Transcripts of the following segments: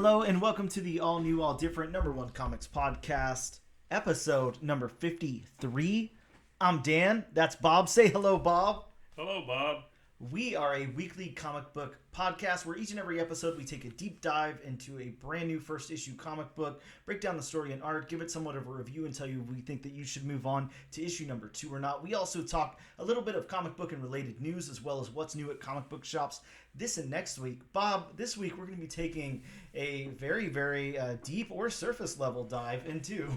Hello and welcome to the all new, all different number one comics podcast, episode number 53. I'm Dan. That's Bob. Say hello, Bob. Hello, Bob. We are a weekly comic book podcast where each and every episode we take a deep dive into a brand new first issue comic book, break down the story and art, give it somewhat of a review, and tell you if we think that you should move on to issue number 2 or not. We also talk a little bit of comic book and related news as well as what's new at comic book shops this and next week. Bob, this week we're going to be taking a very, very deep or surface level dive into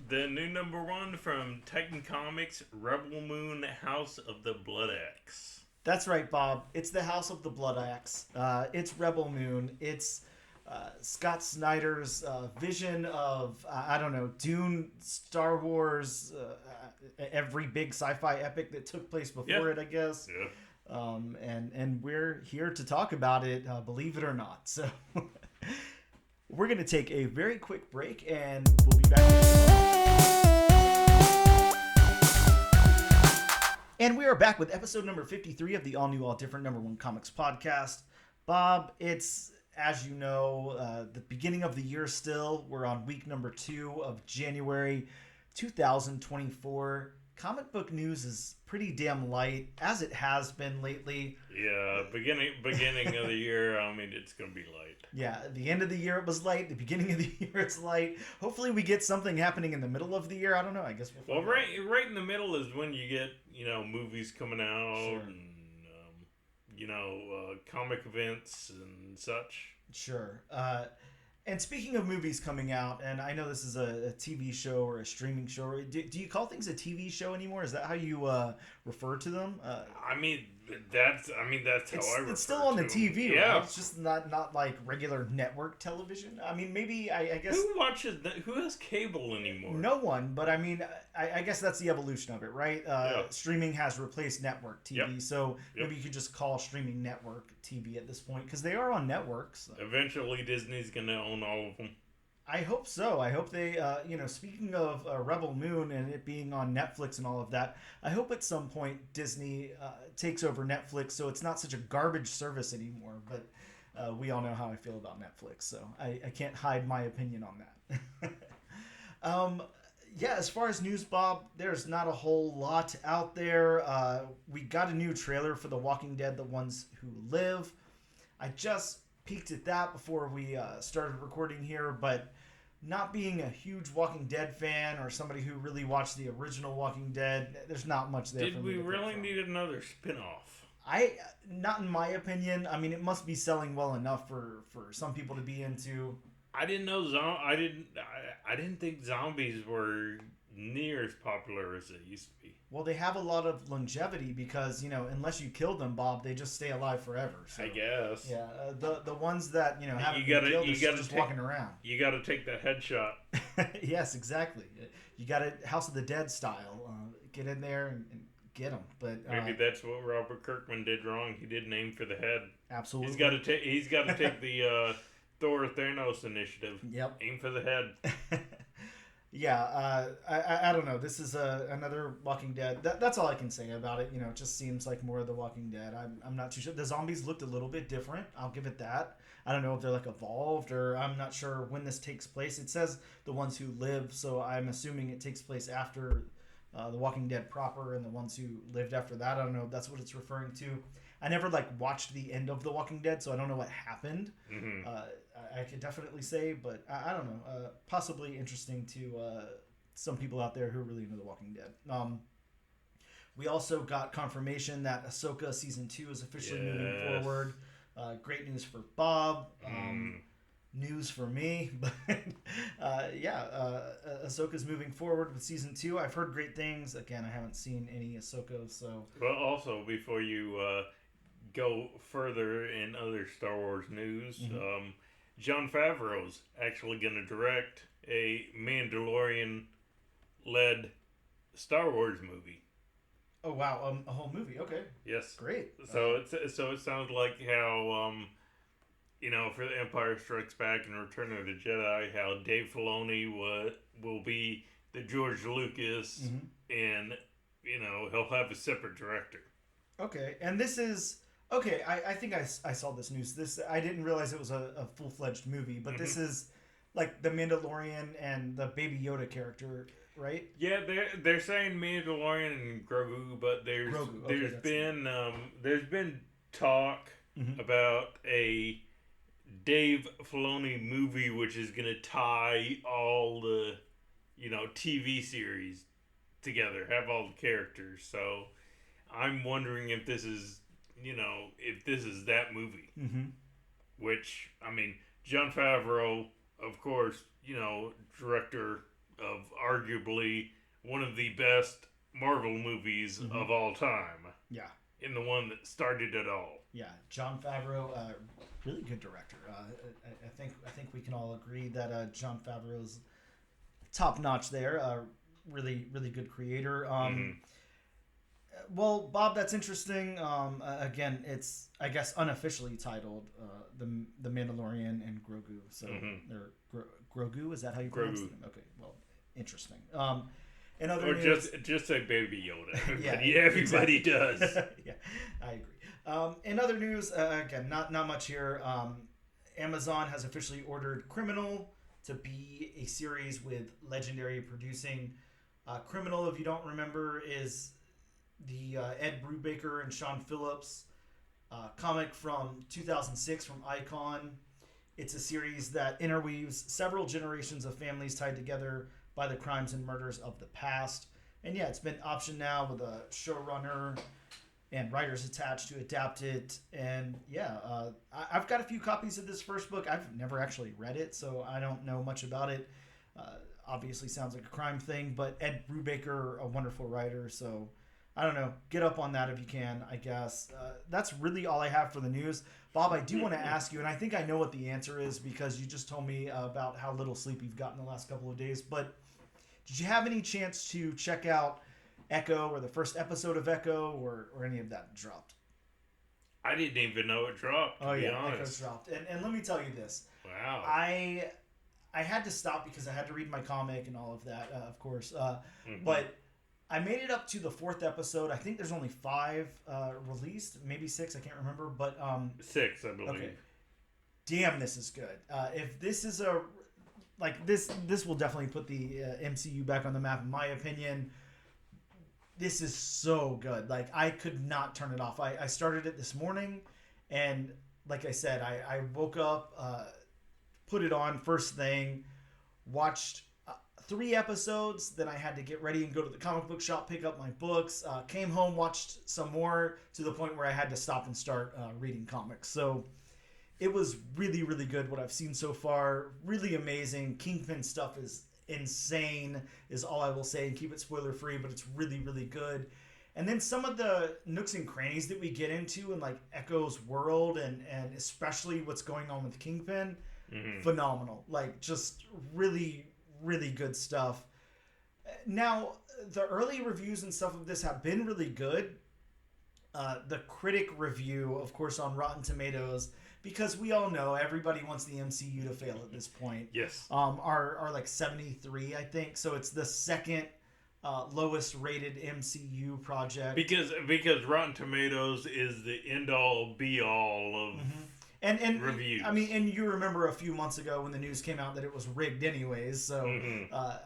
the new number 1 from Titan Comics, Rebel Moon, House of the Bloodaxe. That's right, Bob. It's the House of the Bloodaxe. It's Rebel Moon. It's Scott Snyder's vision of, Dune, Star Wars, every big sci-fi epic that took place before it, I guess. Yeah. And we're here to talk about it, believe it or not. So we're going to take a very quick break, and we'll be back. And we are back with episode number 53 of the all new, all different number one comics podcast. Bob, it's, as you know, the beginning of the year still. We're on week number 2 of January 2024. Comic book news is pretty damn light, as it has been lately. Yeah, beginning of the year, it's going to be light. Yeah, at the end of the year it was light. The beginning of the year it's light. Hopefully we get something happening in the middle of the year. I don't know. I guess we'll right in the middle is when you get, movies coming out, sure. And, comic events and such. Sure. And speaking of movies coming out, and I know this is a TV show or a streaming show. Do you call things a TV show anymore? Is that how you refer to them? That's how I refer to it's still on the TV, yeah. Right? It's just not like regular network television. Maybe I guess who has cable anymore? No one, but I guess that's the evolution of it, right? Yeah. Streaming has replaced network TV, yep. So yep. Maybe you could just call streaming network TV at this point because they are on networks. Eventually, Disney's gonna own all of them. I hope so. I hope they, speaking of Rebel Moon and it being on Netflix and all of that, I hope at some point Disney takes over Netflix so it's not such a garbage service anymore. But we all know how I feel about Netflix, so I can't hide my opinion on that. As far as news, Bob, there's not a whole lot out there. We got a new trailer for The Walking Dead, The Ones Who Live. I just peeked at that before we started recording here, but not being a huge Walking Dead fan or somebody who really watched the original Walking Dead, there's not much there. Did we really need another spin-off? Not in my opinion. It must be selling well enough for some people to be into. I didn't know I didn't think zombies were near as popular as they used to be. Well, they have a lot of longevity because, unless you kill them, Bob, they just stay alive forever. So, I guess. Yeah, the ones that, haven't been killed are just walking around. You got to take that headshot. Yes, exactly. You got to House of the Dead style. Get in there and get them. But maybe that's what Robert Kirkman did wrong. He didn't aim for the head. Absolutely. He's got to take the Thor Thanos initiative. Yep. Aim for the head. Yeah, I don't know. This is another Walking Dead. That's all I can say about it. It just seems like more of the Walking Dead. I'm not too sure. The zombies looked a little bit different. I'll give it that. I don't know if they're evolved or I'm not sure when this takes place. It says The Ones Who Live, so I'm assuming it takes place after the Walking Dead proper and the ones who lived after that. I don't know if that's what it's referring to. I never watched the end of The Walking Dead, so I don't know what happened. Mm-hmm. I could definitely say, but I don't know. Possibly interesting to some people out there who are really into The Walking Dead. We also got confirmation that Ahsoka Season 2 is officially moving forward. Great news for Bob. News for me. But Ahsoka's moving forward with Season 2. I've heard great things. Again, I haven't seen any Ahsoka, so... Well, also, before you go further in other Star Wars news... Mm-hmm. Jon Favreau's actually going to direct a Mandalorian-led Star Wars movie. Oh wow! A whole movie. Okay. Yes. Great. So it sounds like how for The Empire Strikes Back and Return of the Jedi, how Dave Filoni will be the George Lucas, mm-hmm. and he'll have a separate director. Okay, and this is Okay, I think I saw this news. This I didn't realize it was a full-fledged movie, but this is like the Mandalorian and the Baby Yoda character, right? Yeah, they're saying Mandalorian and Grogu, but Grogu. Okay, there's been talk Mhm. about a Dave Filoni movie which is gonna tie all the TV series together, have all the characters. So I'm wondering if this is that movie. Mhm. Which I mean, Jon Favreau, of course, director of arguably one of the best Marvel movies Mhm. of all time, Yeah. and the one that started it all. Yeah, Jon Favreau, really good director. I think we can all agree that Jon Favreau's top notch there. Really really good creator. Mm-hmm. Well, Bob, that's interesting. Again, it's I guess unofficially titled the Mandalorian and Grogu. So they're Grogu. Is that how you pronounce Grogu. it? Okay. Well, interesting. In other Or news, just say Baby Yoda. Yeah, Everybody exactly. does. Yeah, I agree. In other news, again, not much here. Amazon has officially ordered Criminal to be a series with Legendary producing. Criminal, if you don't remember, is the Ed Brubaker and Sean Phillips comic from 2006 from Icon. It's a series that interweaves several generations of families tied together by the crimes and murders of the past. And yeah, it's been optioned now with a showrunner and writers attached to adapt it. And yeah, I've got a few copies of this first book. I've never actually read it, so I don't know much about it. Obviously sounds like a crime thing, but Ed Brubaker, a wonderful writer, so I don't know. Get up on that if you can, I guess. That's really all I have for the news. Bob, I do want to ask you, and I think I know what the answer is because you just told me about how little sleep you've gotten the last couple of days, but did you have any chance to check out Echo or the first episode of Echo or any of that dropped? I didn't even know it dropped, to be honest. Echo's dropped. And let me tell you this. Wow. I had to stop because I had to read my comic and all of that, of course. But I made it up to the 4th episode. I think there's only 5 released, maybe 6. I can't remember, but 6, I believe. Okay. Damn, this is good. If this is this will definitely put the MCU back on the map, in my opinion. This is so good. Like, I could not turn it off. I started it this morning, and like I said, I woke up, put it on first thing, watched 3 episodes, then I had to get ready and go to the comic book shop, pick up my books, came home, watched some more to the point where I had to stop and start reading comics. So it was really, really good what I've seen so far. Really amazing. Kingpin stuff is insane, is all I will say, and keep it spoiler free, but it's really, really good. And then some of the nooks and crannies that we get into in like Echo's world and especially what's going on with Kingpin, phenomenal. Like, just really, really good stuff. Now, the early reviews and stuff of this have been really good. The critic review, of course, on Rotten Tomatoes, because we all know everybody wants the MCU to fail at this point. Yes. Are like 73, I think. So it's the second lowest rated MCU project. Because Rotten Tomatoes is the end all be all of and reviews. I mean, and you remember a few months ago when the news came out that it was rigged anyways. So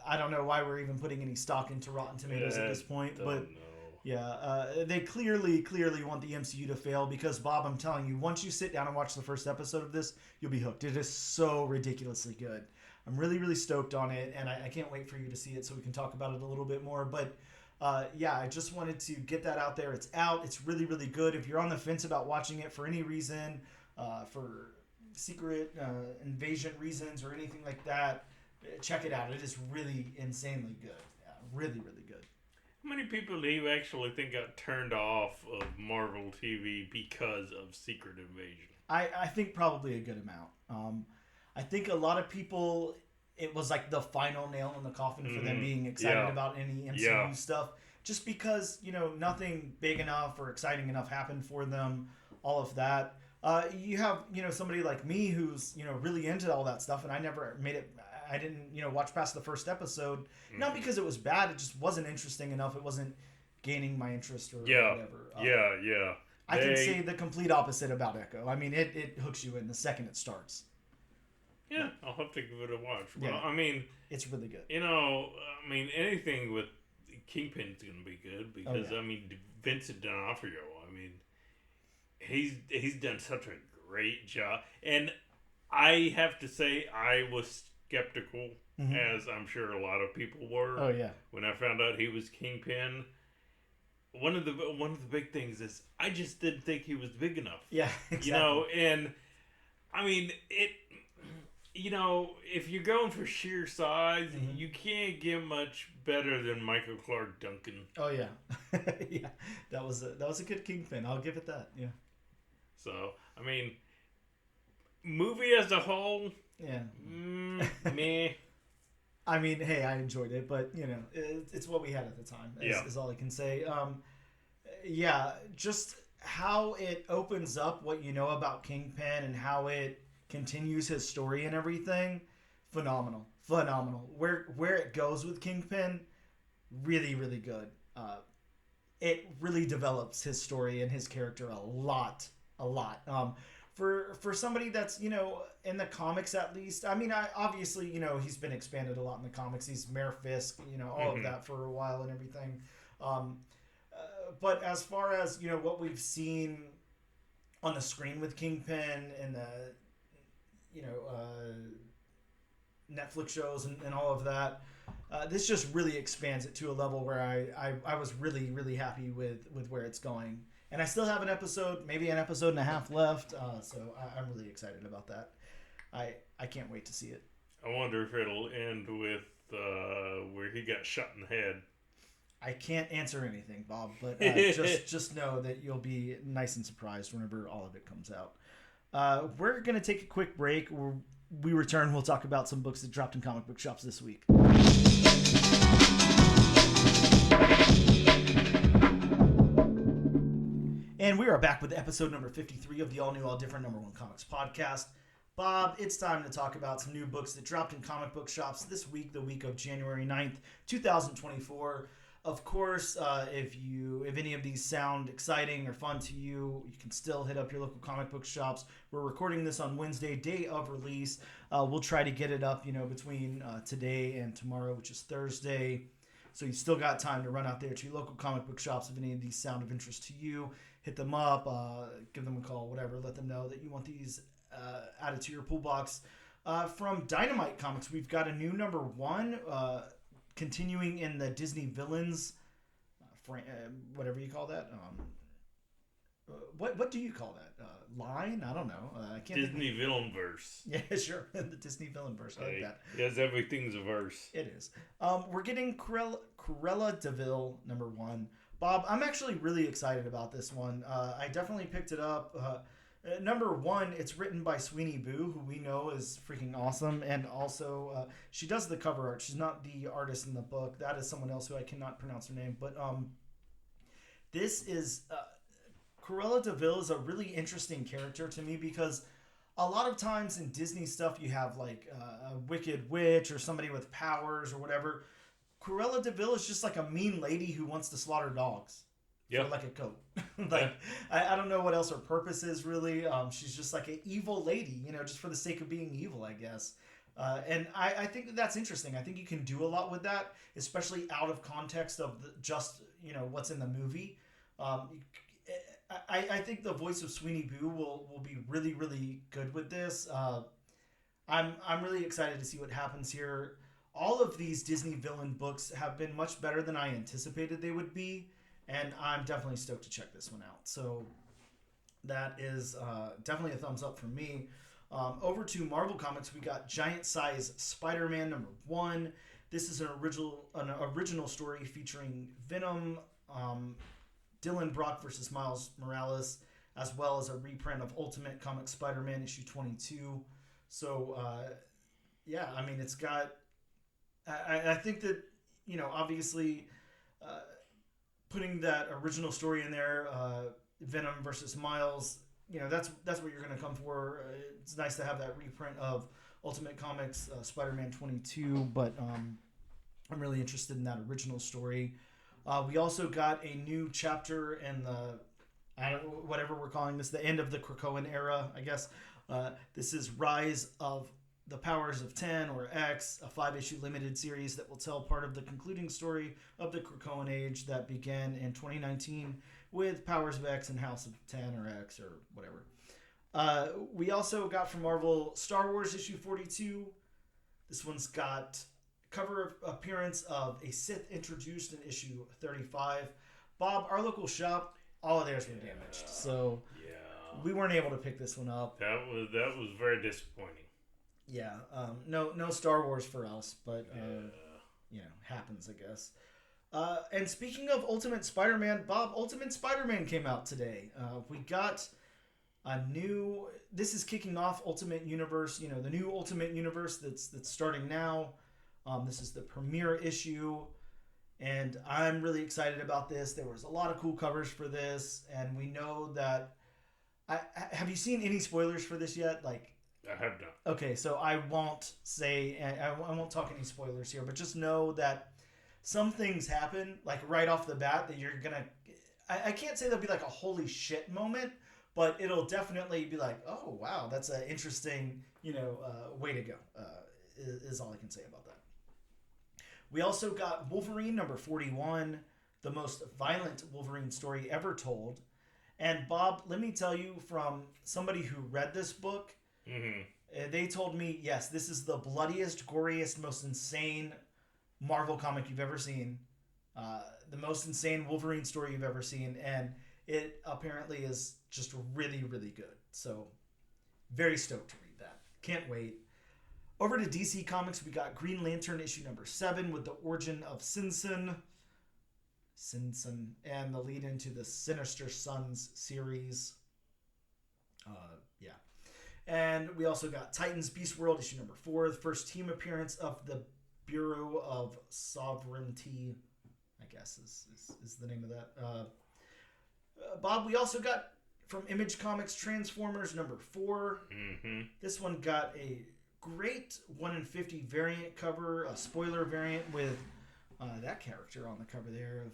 I don't know why we're even putting any stock into Rotten Tomatoes at this point, but. Yeah, they clearly want the MCU to fail because, Bob, I'm telling you, once you sit down and watch the first episode of this, you'll be hooked. It is so ridiculously good. I'm really, really stoked on it, and I can't wait for you to see it so we can talk about it a little bit more. But, yeah, I just wanted to get that out there. It's out. It's really, really good. If you're on the fence about watching it for any reason, for secret invasion reasons or anything like that, check it out. It is really insanely good. Yeah, really, really good. How many people do you actually think got turned off of Marvel TV because of Secret Invasion? I think probably a good amount. I think a lot of people, it was like the final nail in the coffin for them being excited about any MCU stuff. Just because, nothing big enough or exciting enough happened for them, all of that. You have, somebody like me who's, really into all that stuff, and I never made it. I didn't, watch past the first episode. Not because it was bad. It just wasn't interesting enough. It wasn't gaining my interest or whatever. Yeah. I can say the complete opposite about Echo. I mean, it hooks you in the second it starts. Yeah, I'll have to give it a watch. Yeah. Well, I mean, it's really good. I mean, anything with Kingpin's going to be good because, I mean, Vincent D'Onofrio, I mean, he's done such a great job. And I have to say, I was skeptical, as I'm sure a lot of people were. Oh, yeah. When I found out he was Kingpin. One of the big things is I just didn't think he was big enough. Yeah, exactly. And I mean, if you're going for sheer size, you can't get much better than Michael Clark Duncan. Oh yeah, yeah. That was a good Kingpin. I'll give it that. Yeah. So I mean, movie as a whole, meh. I mean, hey, I enjoyed it, but it's what we had at the time. Is all I can say. Yeah, just how it opens up what you know about Kingpin and how it continues his story and everything, phenomenal. Where it goes with Kingpin, really, really good. It really develops his story and his character a lot. For somebody that's in the comics at least. I mean, obviously he's been expanded a lot in the comics. He's Mayor Fisk, all of that for a while and everything. But as far as what we've seen on the screen with Kingpin and the Netflix shows and all of that, this just really expands it to a level where I was really, really happy with where it's going. And I still have maybe an episode and a half left, so I'm really excited about that. I can't wait to see it. I wonder if it'll end with where he got shot in the head. I can't answer anything, Bob, but just know that you'll be nice and surprised whenever all of it comes out. We're going to take a quick break. When we return, we'll talk about some books that dropped in comic book shops this week. And we are back with episode number 53 of the All New, All Different #1 Comics podcast. Bob, it's time to talk about some new books that dropped in comic book shops this week, the week of January 9th, 2024. Of course, if any of these sound exciting or fun to you, you can still hit up your local comic book shops. We're recording this on Wednesday, day of release. We'll try to get it up, between today and tomorrow, which is Thursday. So you still got time to run out there to your local comic book shops if any of these sound of interest to you. Hit them up, give them a call, whatever. Let them know that you want these added to your pool box. From Dynamite Comics, we've got a new #1, continuing in the Disney villains, whatever you call that. What do you call that? Line? I don't know. I can't. Disney villain verse. Yeah, sure. The Disney villain verse. I like that. Yes, everything's a verse. It is. We're getting Cruella de Vil #1. Bob, I'm actually really excited about this one. I definitely picked it up. #1, it's written by Sweeney Boo, who we know is freaking awesome, and also she does the cover art. She's not the artist in the book. That is someone else who I cannot pronounce her name. But this is Cruella de Vil is a really interesting character to me because a lot of times in Disney stuff you have like a wicked witch or somebody with powers or whatever. Cruella de Vil is just like a mean lady who wants to slaughter dogs. For like a coat. I don't know what else her purpose is really. She's just like an evil lady, just for the sake of being evil, I guess. And I think that's interesting. I think you can do a lot with that, especially out of context of what's in the movie. I think the voice of Sweeney Boo will be really, really good with this. I'm really excited to see what happens here. All of these Disney villain books have been much better than I anticipated they would be. And I'm definitely stoked to check this one out. So that is definitely a thumbs up from me. Over to Marvel Comics, we got Giant Size Spider-Man #1. This is an original story featuring Venom, Dylan Brock versus Miles Morales, as well as a reprint of Ultimate Comics Spider-Man issue 22. So, I mean, it's got... I think that, obviously... putting that original story in there, Venom versus Miles, that's what you're going to come for. It's nice to have that reprint of Ultimate Comics Spider-Man 22, but I'm really interested in that original story. We also got a new chapter in the whatever we're calling this, the end of the Krakoan era, I guess. This is Rise of the Powers of 10 or X, a 5-issue limited series that will tell part of the concluding story of the Krakoan Age that began in 2019 with Powers of X and House of 10 or X or whatever. We also got from Marvel Star Wars issue 42. This one's got cover appearance of a Sith introduced in issue 35. Bob, our local shop, all of theirs were damaged, so we weren't able to pick this one up. That was very disappointing. Yeah, no Star Wars for us, but happens, I guess. And speaking of Ultimate Spider-Man, Bob, Ultimate Spider-Man came out today. We got a new. This is kicking off Ultimate Universe. The new Ultimate Universe that's starting now. This is the premiere issue, and I'm really excited about this. There was a lot of cool covers for this, and we know that. Have you seen any spoilers for this yet? I have not. Okay, so I won't say, I won't talk any spoilers here, but just know that some things happen, right off the bat, that you're gonna, I can't say there'll be a holy shit moment, but it'll definitely be oh wow, that's an interesting, way to go, is all I can say about that. We also got Wolverine number 41, the most violent Wolverine story ever told. And Bob, let me tell you from somebody who read this book, they told me, yes, this is the bloodiest, goriest, most insane Marvel comic you've ever seen. The most insane Wolverine story you've ever seen. And it apparently is just really, really good. So very stoked to read that. Can't wait. Over to DC Comics, we got Green Lantern issue number 7 with the origin of Sinsen, and the lead into the Sinister Sons series. And we also got Titans Beast World issue number 4, the first team appearance of the Bureau of Sovereignty, I guess is the name of that. Bob, we also got from Image Comics Transformers number 4. This one got a great 1 in 50 variant cover, a spoiler variant with that character on the cover there.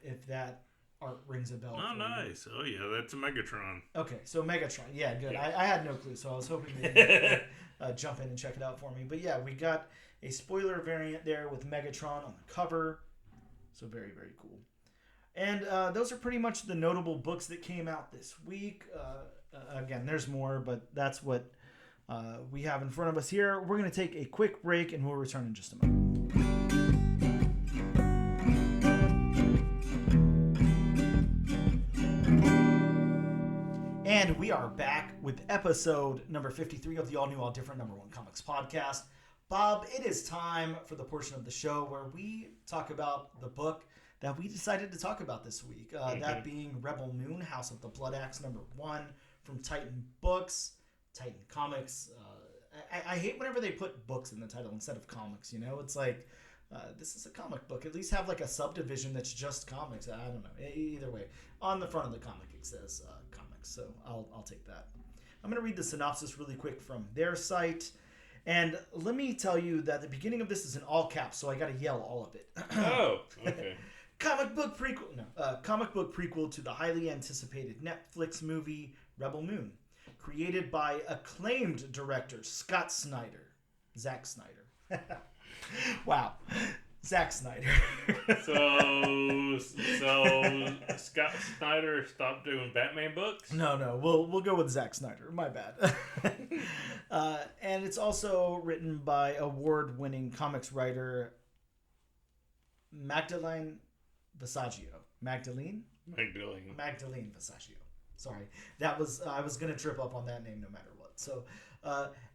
If that art rings a bell. Oh, nice. Oh, yeah, that's a Megatron. Okay, so Megatron. Yeah, good. Yeah. I had no clue, so I was hoping they'd jump in and check it out for me. But yeah, we got a spoiler variant there with Megatron on the cover. So very, very cool. And those are pretty much the notable books that came out this week. Again, there's more, but that's what we have in front of us here. We're going to take a quick break, and we'll return in just a moment. And we are back with episode number 53 of the all-new, all-different #1 Comics podcast. Bob, it is time for the portion of the show where we talk about the book that we decided to talk about this week. That being Rebel Moon, House of the Bloodaxe #1 from Titan Books, Titan Comics. I hate whenever they put books in the title instead of comics, It's this is a comic book. At least have a subdivision that's just comics. I don't know. Either way, on the front of the comic it says comics. So I'll take that. I'm going to read the synopsis really quick from their site. And let me tell you that the beginning of this is in all caps, so I got to yell all of it. Oh, okay. Comic book prequel to the highly anticipated Netflix movie Rebel Moon, created by acclaimed director Zack Snyder. Wow. Zack Snyder. So Scott Snyder stopped doing Batman books? No. We'll go with Zack Snyder. My bad. And it's also written by award-winning comics writer Magdalene Visaggio. Magdalene Visaggio. Sorry. I was going to trip up on that name no matter what. So,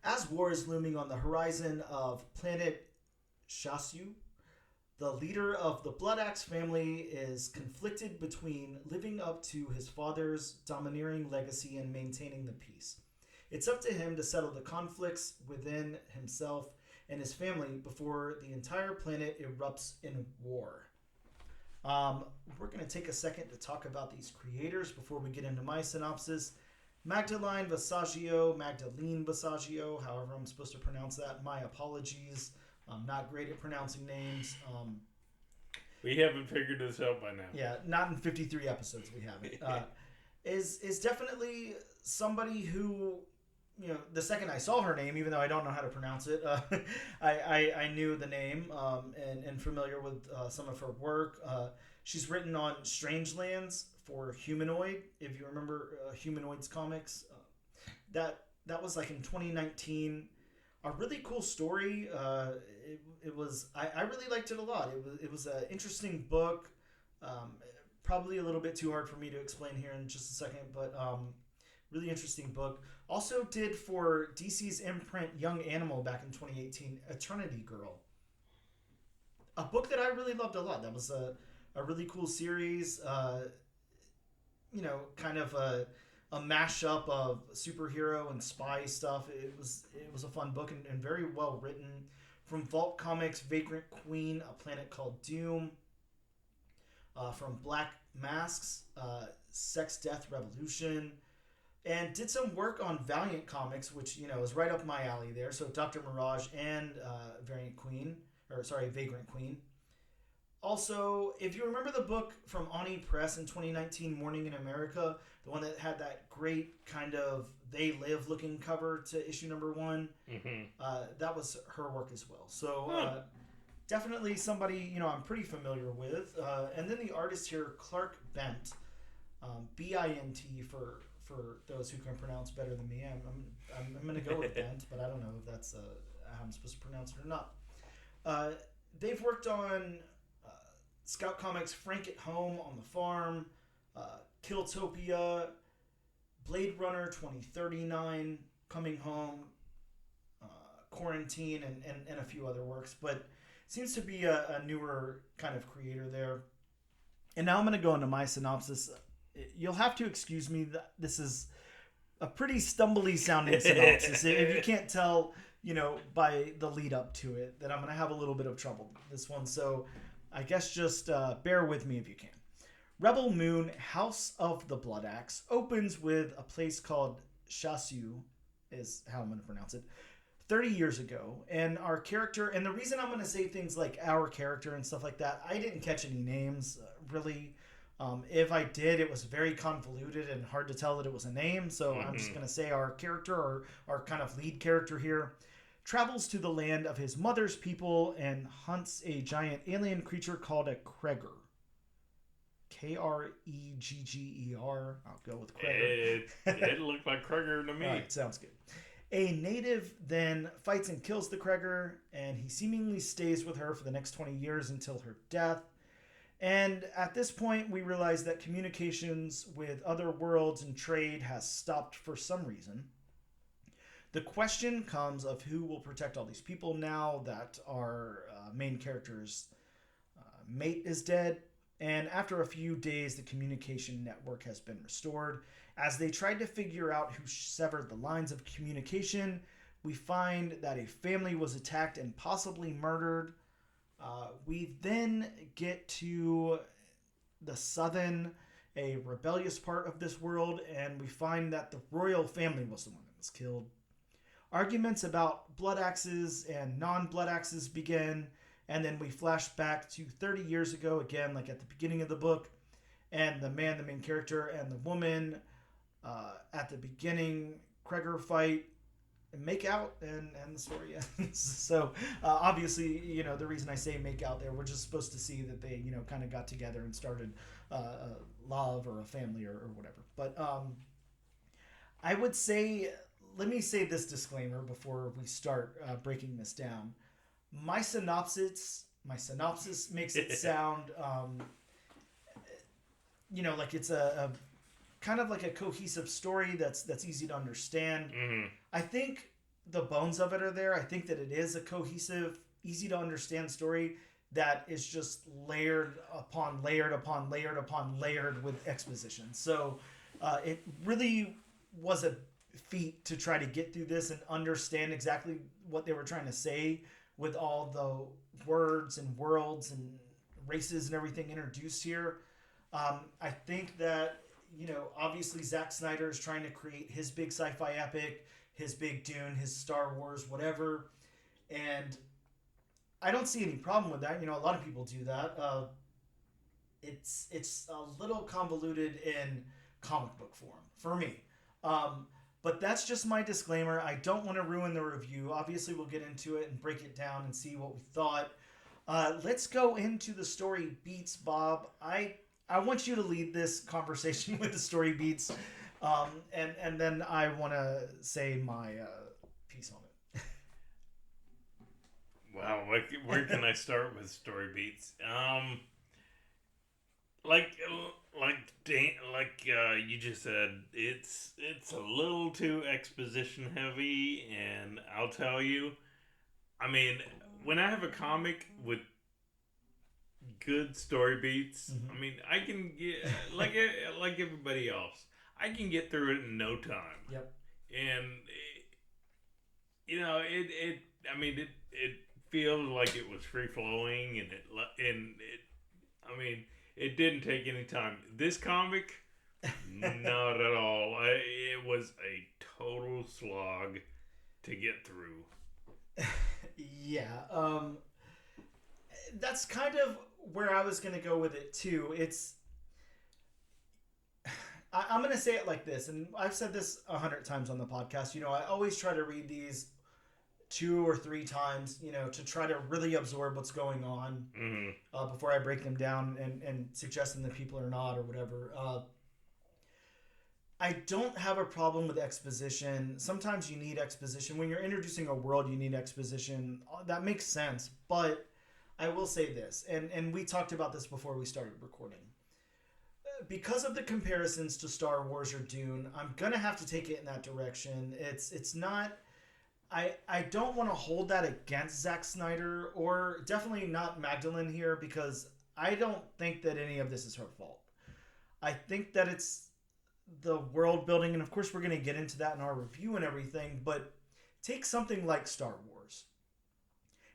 as war is looming on the horizon of planet Shasu, the leader of the Bloodaxe family is conflicted between living up to his father's domineering legacy and maintaining the peace. It's up to him to settle the conflicts within himself and his family before the entire planet erupts in war. We're going to take a second to talk about these creators before we get into my synopsis. Magdalene Visaggio, however I'm supposed to pronounce that. My apologies. I'm not great at pronouncing names. We haven't figured this out by now. Yeah, not in 53 episodes we haven't. Is definitely somebody who, the second I saw her name, even though I don't know how to pronounce it, I knew the name and familiar with some of her work. She's written on Strangelands for Humanoid, if you remember Humanoid's comics. That was like in 2019. A really cool story. It was. I really liked it a lot. It was an interesting book. Probably a little bit too hard for me to explain here in just a second, but really interesting book. Also did for DC's imprint Young Animal back in 2018, Eternity Girl. A book that I really loved a lot. That was a really cool series. Kind of a mashup of superhero and spy stuff. It was a fun book and very well written. From Vault Comics, Vagrant Queen, A Planet Called Doom. From Black Masks, Sex, Death, Revolution. And did some work on Valiant Comics, which, is right up my alley there. So Dr. Mirage and Vagrant Queen. Also, if you remember the book from Ani Press in 2019, Morning in America, the one that had that great kind of They Live looking cover to issue number 1, that was her work as well. So definitely somebody, I'm pretty familiar with. And then the artist here, Clark Bint, Bint for those who can pronounce better than me. I'm going to go with Bint, but I don't know if that's how I'm supposed to pronounce it or not. They've worked on Scout Comics, Frank at Home, On the Farm, Killtopia, Blade Runner 2039, Coming Home, Quarantine, and a few other works. But seems to be a newer kind of creator there. And now I'm going to go into my synopsis. You'll have to excuse me. This is a pretty stumbly sounding synopsis. If you can't tell, by the lead up to it, that I'm going to have a little bit of trouble with this one. So I guess just bear with me if you can. Rebel Moon, House of the Bloodaxe, opens with a place called Shasu, is how I'm going to pronounce it, 30 years ago. And our character, and the reason I'm going to say things like our character and stuff like that, I didn't catch any names, really. If I did, it was very convoluted and hard to tell that it was a name. So I'm just going to say our character, or our kind of lead character here, travels to the land of his mother's people and hunts a giant alien creature called a Kreger. Kreegger. I'll go with Kreger. It looked like Kreger to me. All right, sounds good. A native then fights and kills the Kreger, and he seemingly stays with her for the next 20 years until her death. And at this point, we realize that communications with other worlds and trade has stopped for some reason. The question comes of who will protect all these people now that our main character's mate is dead. And after a few days, the communication network has been restored. As they tried to figure out who severed the lines of communication, we find that a family was attacked and possibly murdered. We then get to the southern, a rebellious part of this world, and we find that the royal family was the one that was killed. Arguments about blood axes and non-blood axes begin, and then we flash back to 30 years ago, again, like at the beginning of the book, and the main character, and the woman at the beginning, Kreger fight, and make out, and the story ends. So obviously, the reason I say make out there, we're just supposed to see that they, kind of got together and started a love or a family or whatever. But I would say, let me say this disclaimer before we start breaking this down. My synopsis makes it sound, like it's a kind of like a cohesive story that's easy to understand. Mm-hmm. I think the bones of it are there. I think that it is a cohesive, easy to understand story that is just layered upon layered upon layered upon layered with exposition. So it really was a feat to try to get through this and understand exactly what they were trying to say with all the words and worlds and races and everything introduced here. I think that, obviously Zack Snyder is trying to create his big sci-fi epic, his big Dune, his Star Wars, whatever. And I don't see any problem with that. A lot of people do that. it's a little convoluted in comic book form for me. But that's just my disclaimer. I don't want to ruin the review. Obviously, we'll get into it and break it down and see what we thought. Let's go into the story beats, Bob. I want you to lead this conversation with the story beats, and then I want to say my piece on it. Wow, where can I start with story beats? Like you just said, it's a little too exposition heavy, and I'll tell you, I mean, when I have a comic with good story beats, I mean, I can get like everybody else, I can get through it in no time. Yep. And it feels like it was free flowing, and I mean, it didn't take any time. This comic, not at all. It was a total slog to get through. Yeah. That's kind of where I was going to go with it too. I'm going to say it like this, and I've said this 100 times on the podcast. You know, I always try to read these 2 or 3 times, you know, to try to really absorb what's going on before I break them down and suggest them to people or not or whatever. I don't have a problem with exposition. Sometimes you need exposition. When you're introducing a world, you need exposition. That makes sense. But I will say this, and we talked about this before we started recording. Because of the comparisons to Star Wars or Dune, I'm going to have to take it in that direction. It's not... I don't want to hold that against Zack Snyder, or definitely not Magdalene here, because I don't think that any of this is her fault. I think that it's the world building, and of course we're going to get into that in our review and everything, but take something like Star Wars.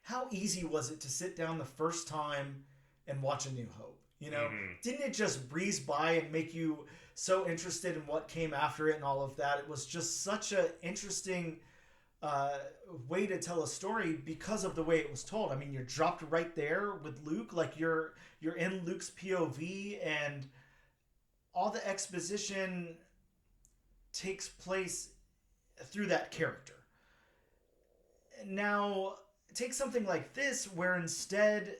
How easy was it to sit down the first time and watch A New Hope? You know, didn't it just breeze by and make you so interested in what came after it and all of that? It was just such an interesting way to tell a story because of the way it was told. I mean, you're dropped right there with Luke, like you're in Luke's POV, and all the exposition takes place through that character. Now, take something like this where instead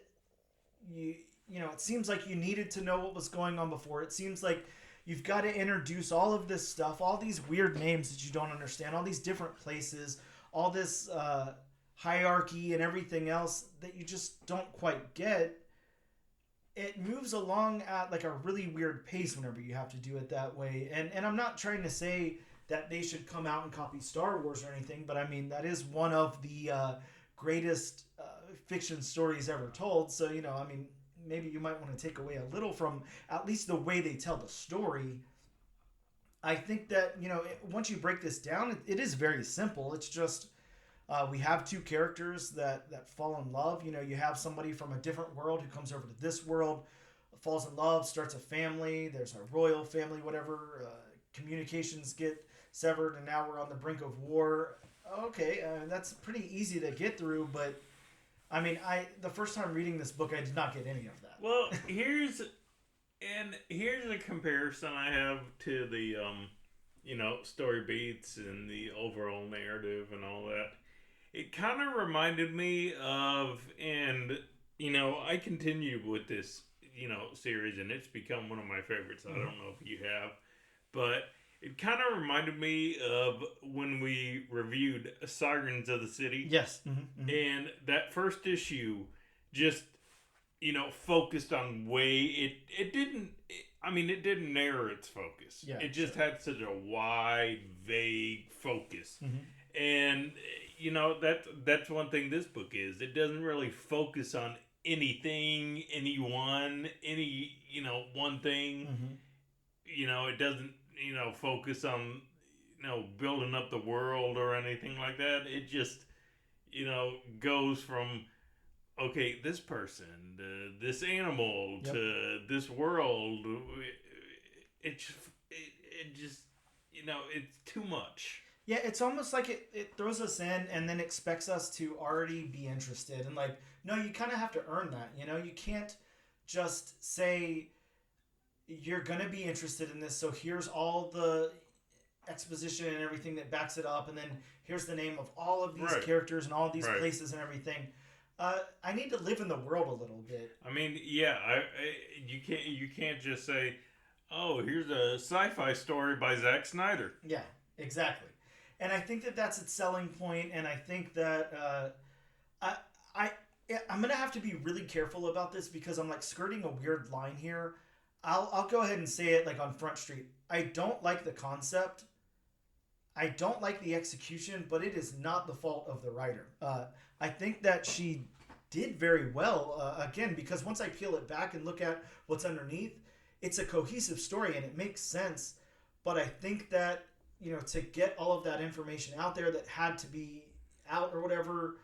you know, it seems like you needed to know what was going on before. It seems like you've got to introduce all of this stuff, all these weird names that you don't understand, all these different places, all this hierarchy and everything else that you just don't quite get. It moves along at like a really weird pace whenever you have to do it that way. And I'm not trying to say that they should come out and copy Star Wars or anything, but I mean, that is one of the greatest fiction stories ever told. So, you know, I mean, maybe you might want to take away a little from at least the way they tell the story. I think that, you know, once you break this down, it is very simple. It's just we have 2 characters that fall in love. You know, you have somebody from a different world who comes over to this world, falls in love, starts a family. There's a royal family, whatever. Communications get severed, and now we're on the brink of war. Okay, that's pretty easy to get through, but I mean, the first time reading this book, I did not get any of that. Well, here's a comparison I have to the you know, story beats and the overall narrative and all that. It kind of reminded me of, and you know, I continue with this, you know, series, and it's become one of my favorites. I don't know if you have, but it kind of reminded me of when we reviewed Sirens of the City. Yes. And that first issue just, you know, focused on it didn't narrow its focus. Yeah, it just had such a wide, vague focus. And, you know, that's one thing this book is. It doesn't really focus on anything, anyone, you know, one thing. You know, it doesn't, you know, focus on, you know, building up the world or anything like that. It just, you know, goes from, okay, this person, to this animal, to this world. It just, you know, it's too much. Yeah, it's almost like it throws us in and then expects us to already be interested. And like, no, you kind of have to earn that. You know, you can't just say, you're gonna be interested in this, so here's all the exposition and everything that backs it up, and then here's the name of all of these Right. characters and all of these Right. places and everything. I need to live in the world a little bit. I mean, yeah, you can't just say, oh, here's a sci-fi story by Zack Snyder. Yeah, exactly. And I think that that's its selling point, and I think that I, I, I'm gonna have to be really careful about this because I'm like skirting a weird line here. I'll go ahead and say it like on Front Street. I don't like the concept. I don't like the execution, but it is not the fault of the writer. I think that she did very well, again, because once I peel it back and look at what's underneath, it's a cohesive story and it makes sense. But I think that, to get all of that information out there that had to be out or whatever,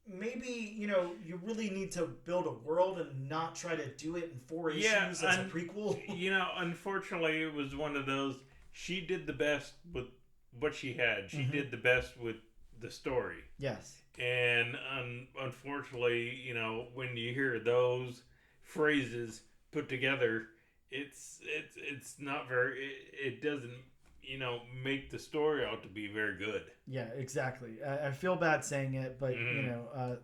maybe, you really need to build a world and not try to do it in 4 issues as a prequel. Unfortunately, it was one of those, she did the best with what she had. She did the best with the story. Yes. And unfortunately, when you hear those phrases put together, it's not very. It doesn't make the story out to be very good. Yeah, exactly. I feel bad saying it, but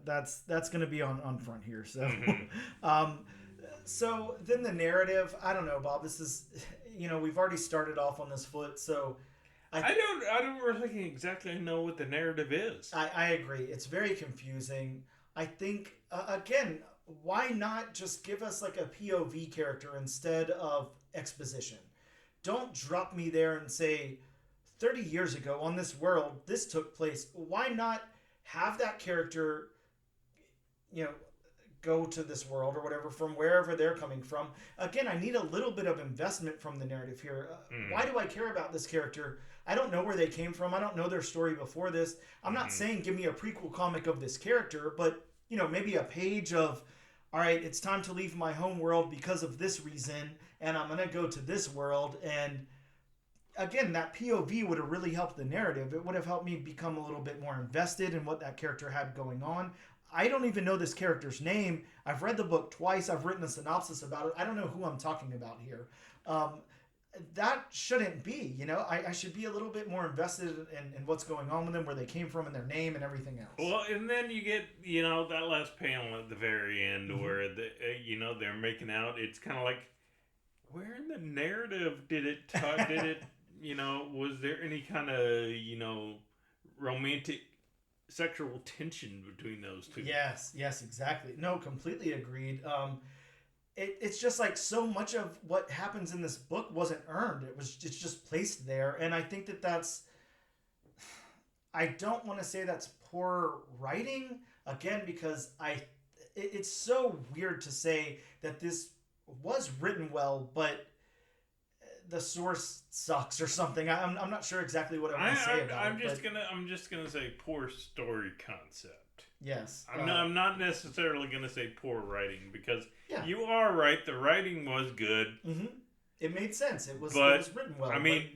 that's going to be on front here. So, so then the narrative. I don't know, Bob. This is, we've already started off on this foot, so. I don't really exactly know what the narrative is. I agree. It's very confusing. I think, again, why not just give us like a POV character instead of exposition? Don't drop me there and say, 30 years ago on this world, this took place. Why not have that character, go to this world or whatever from wherever they're coming from? Again, I need a little bit of investment from the narrative here. Why do I care about this character? I don't know where they came from. I don't know their story before this. I'm not saying give me a prequel comic of this character, but, maybe a page of, all right, it's time to leave my home world because of this reason, and I'm going to go to this world. And again, that POV would have really helped the narrative. It would have helped me become a little bit more invested in what that character had going on. I don't even know this character's name. I've read the book twice. I've written a synopsis about it. I don't know who I'm talking about here. That shouldn't be, I should be a little bit more invested in what's going on with them, where they came from and their name and everything else. Well, and then you get, that last panel at the very end where, they're making out. It's kind of like, where in the narrative did it, was there any kind of, romantic sexual tension between those two? Yes, exactly. No, completely agreed. It's just like so much of what happens in this book wasn't earned. It's just placed there. And I think that's, I don't want to say that's poor writing, again, because it's so weird to say that this was written well, but the source sucks or something. I'm not sure exactly what I want to say about it. I'm just gonna say poor story concept. Yes. I'm not necessarily gonna say poor writing, because you are right. The writing was good. Mm-hmm. It made sense. It was written well. I mean,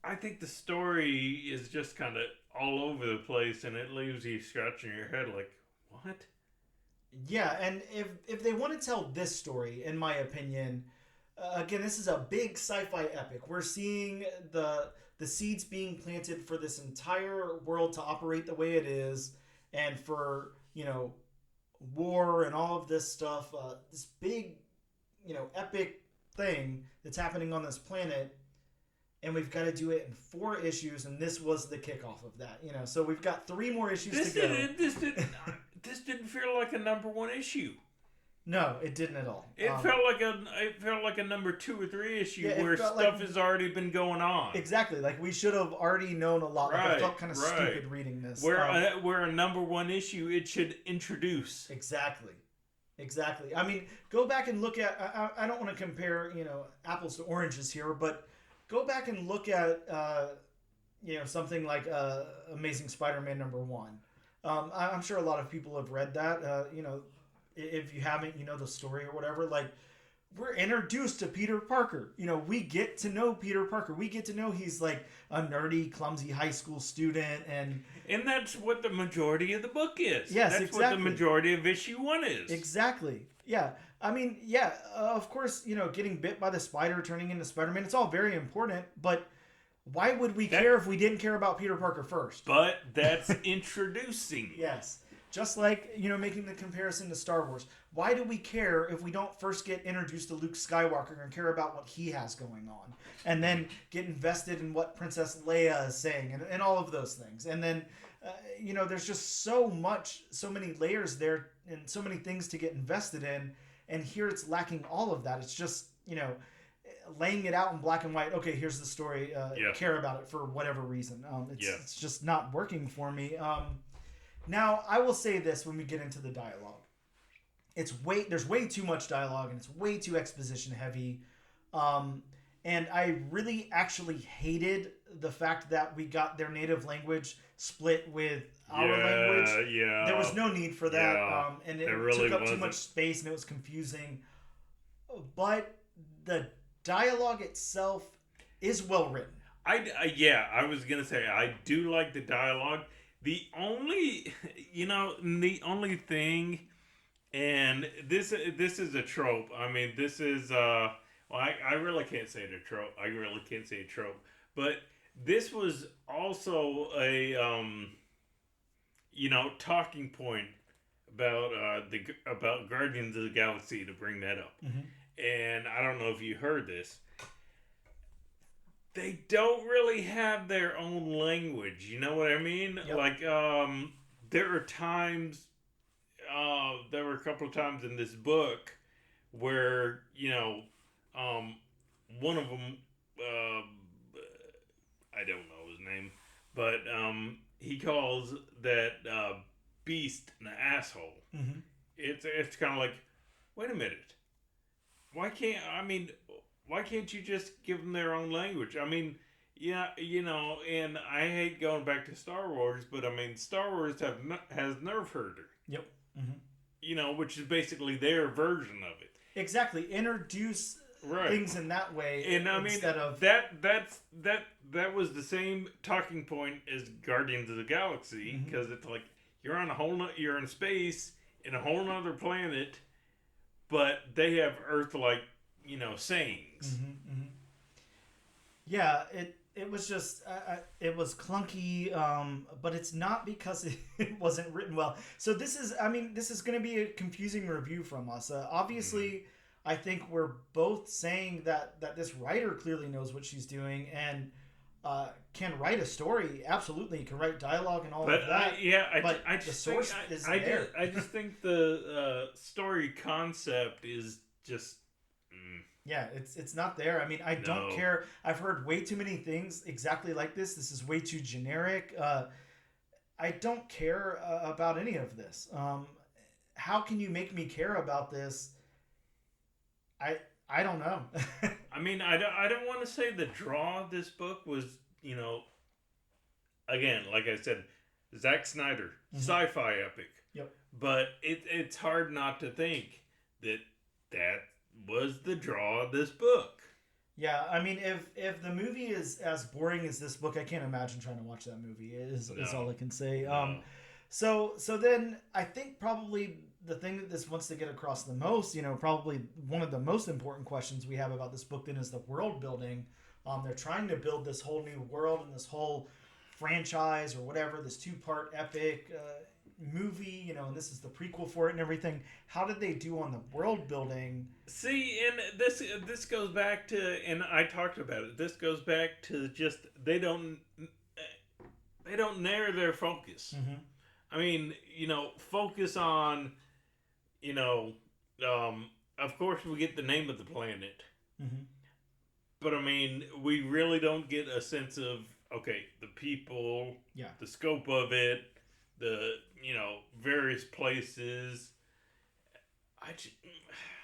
I think the story is just kind of all over the place, and it leaves you scratching your head like, what? Yeah, and if they want to tell this story, in my opinion, again, this is a big sci-fi epic. We're seeing the seeds being planted for this entire world to operate the way it is, and for, war and all of this stuff, this big, epic thing that's happening on this planet, and we've got to do it in 4 issues, and this was the kickoff of that, so we've got 3 more issues to go. This didn't feel like a number 1 issue. No, it didn't at all. It felt like a number 2 or 3 issue where stuff has already been going on. Exactly, like we should have already known a lot. Like I felt kind of stupid reading this. Where a number 1 issue, it should introduce. Exactly. I mean, go back and look at. I don't want to compare, apples to oranges here, but go back and look at, something like Amazing Spider-Man #1. I'm sure a lot of people have read that. If you haven't, the story or whatever, like, we're introduced to Peter Parker. We get to know Peter Parker. We get to know he's like a nerdy, clumsy high school student. And that's what the majority of the book is. Yes, that's exactly. what the majority of issue 1 is. Exactly. Yeah. I mean, yeah, of course, getting bit by the spider, turning into Spider-Man, it's all very important, but why would we care if we didn't care about Peter Parker first? But that's introducing. Yes. Just like, making the comparison to Star Wars. Why do we care if we don't first get introduced to Luke Skywalker and care about what he has going on? And then get invested in what Princess Leia is saying and all of those things. And then, there's just so many layers there and so many things to get invested in. And here it's lacking all of that. It's just, laying it out in black and white. Okay, here's the story. Care about it for whatever reason. It's just not working for me. Now, I will say this when we get into the dialogue. There's way too much dialogue and it's way too exposition heavy. And I really actually hated the fact that we got their native language split with our language. Yeah. There was no need for that. Yeah, and it really took up too much space and it was confusing. But the dialogue itself is well written. I was going to say, I do like the dialogue. The only thing, and this is a trope. I mean, this is, I really can't say it a trope. I really can't say a trope. But this was also a, talking point about Guardians of the Galaxy, to bring that up. Mm-hmm. And I don't know if you heard this. They don't really have their own language. You know what I mean? Yep. Like, there are times, there were a couple of times in this book where, one of them, I don't know his name, but he calls that beast an asshole. Mm-hmm. It's kind of like, wait a minute. Why can't you just give them their own language? I mean, yeah, and I hate going back to Star Wars, but I mean, Star Wars has Nerf Herder. Yep. Mm-hmm. Which is basically their version of it. Exactly. Introduce things in that way, and I mean, instead of that was the same talking point as Guardians of the Galaxy, because it's like you're in space in a whole nother planet, but they have Earth-like sayings. Yeah, it was just it was clunky, but it's not because it wasn't written well. So this is going to be a confusing review from us. Obviously, I think we're both saying that this writer clearly knows what she's doing and can write a story. Absolutely, can write dialogue and all of that. I just think the story concept is just. Yeah, it's not there. I mean, I don't care. I've heard way too many things exactly like this. This is way too generic. I don't care about any of this. How can you make me care about this? I don't know. I mean, I don't want to say the draw of this book was, again, like I said, Zack Snyder, sci-fi epic. Yep. But it's hard not to think that was the draw of this book. Yeah, I mean, if the movie is as boring as this book, I can't imagine trying to watch that movie. Is all I can say. No. So then I think probably the thing that this wants to get across the most, probably one of the most important questions we have about this book then is the world building. They're trying to build this whole new world and this whole franchise or whatever, this 2-part epic movie, and this is the prequel for it and everything. How did they do on the world building? See, and this goes back to, and I talked about it, this goes back to just they don't narrow their focus. I mean, focus on, of course we get the name of the planet, but I mean, we really don't get a sense of, okay, the people, the scope of it, the various places.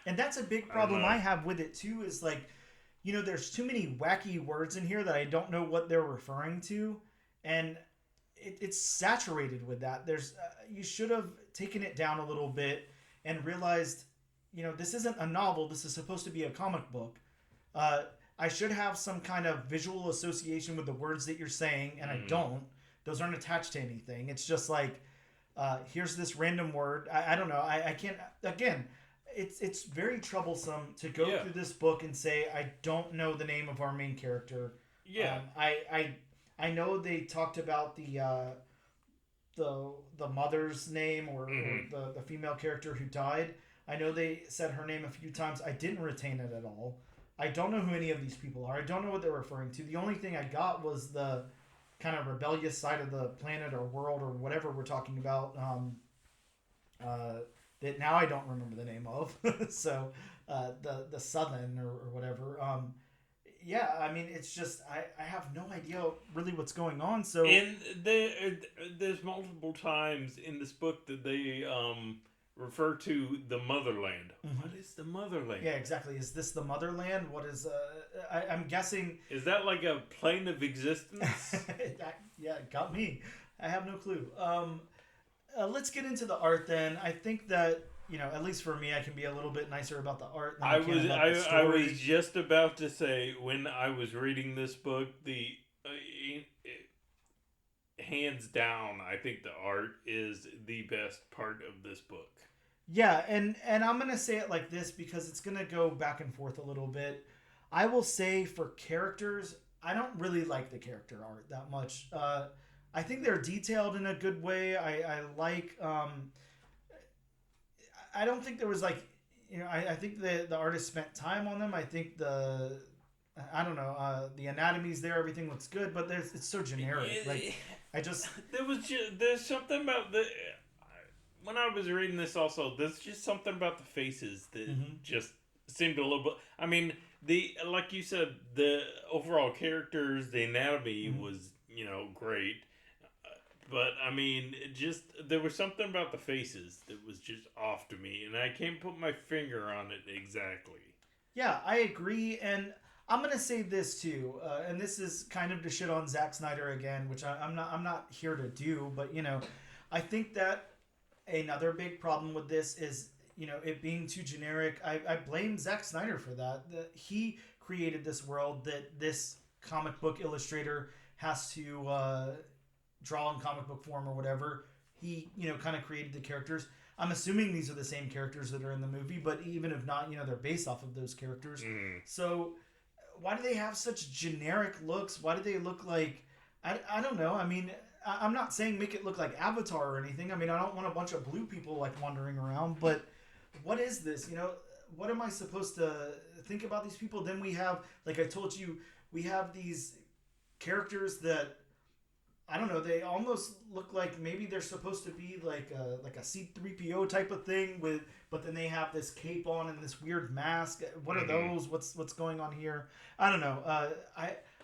And that's a big problem I have with it too, is like, there's too many wacky words in here that I don't know what they're referring to, and it's saturated with that. There's you should have taken it down a little bit and realized, this isn't a novel, this is supposed to be a comic book. I should have some kind of visual association with the words that you're saying, and I don't. Those aren't attached to anything. It's just like, here's this random word. I don't know. I can't, again, it's very troublesome to go Yeah. through this book and say I don't know the name of our main character. Yeah. I know they talked about the mother's name or Hmm. the female character who died. I know they said her name a few times. I didn't retain it at all. I don't know who any of these people are. I don't know what they're referring to. The only thing I got was the kind of rebellious side of the planet or world or whatever we're talking about. Uh, that now I don't remember the name of. So the Southern or whatever. Yeah, I mean, it's just I have no idea really what's going on. So And there's multiple times in this book that they refer to the motherland. Mhm. What is the motherland? yeah, exactly. Is this the motherland? What is? I'm guessing. Is that like a plane of existence? Yeah, it got me. I have no clue. Let's get into the art then. I think that at least for me, I can be a little bit nicer about the art than I can about the I story. was just about to say when I was reading this book, hands down, I think the art is the best part of this book. Yeah, and I'm gonna say it like this because it's gonna go back and forth a little bit. I will say for characters, I don't really like the character art that much. I think they're detailed in a good way. I like. I don't think there was like, I think the artist spent time on them. I think I don't know, the anatomy's there, everything looks good, but it's so generic. Like, I just. There's something about the when I was reading this also. There's just something about the faces that just seemed a little bit. I mean, the like you said, the overall characters, the anatomy was great. But I mean, there was something about the faces that was just off to me, and I can't put my finger on it exactly. Yeah, I agree, and I'm gonna say this too, and this is kind of to shit on Zack Snyder again, which I'm not here to do, but I think that another big problem with this is it being too generic. I blame Zack Snyder for that. He created this world that this comic book illustrator has to draw in comic book form or whatever. He kind of created the characters. I'm assuming these are the same characters that are in the movie, but even if not, they're based off of those characters. So why do they have such generic looks? Why do they look like I don't know. I mean, I'm not saying make it look like Avatar or anything. I mean, I don't want a bunch of blue people like wandering around, but what is this? What am I supposed to think about these people? Then we have, like I told you, we have these characters that I don't know. They almost look like maybe they're supposed to be like a C-3PO type of thing but then they have this cape on and this weird mask. What are those? What's going on here? I don't know.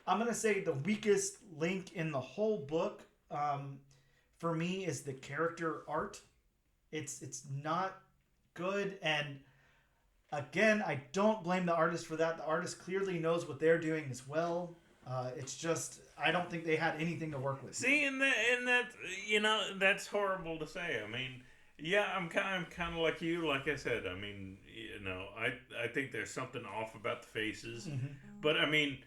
I'm gonna say the weakest link in the whole book, for me, is the character art. It's not good, and again, I don't blame the artist for that. The artist clearly knows what they're doing as well. It's just I don't think they had anything to work with. See, and that's horrible to say. I mean, yeah, I'm kind of like you. Like I said, I mean, I think there's something off about the faces, but I mean,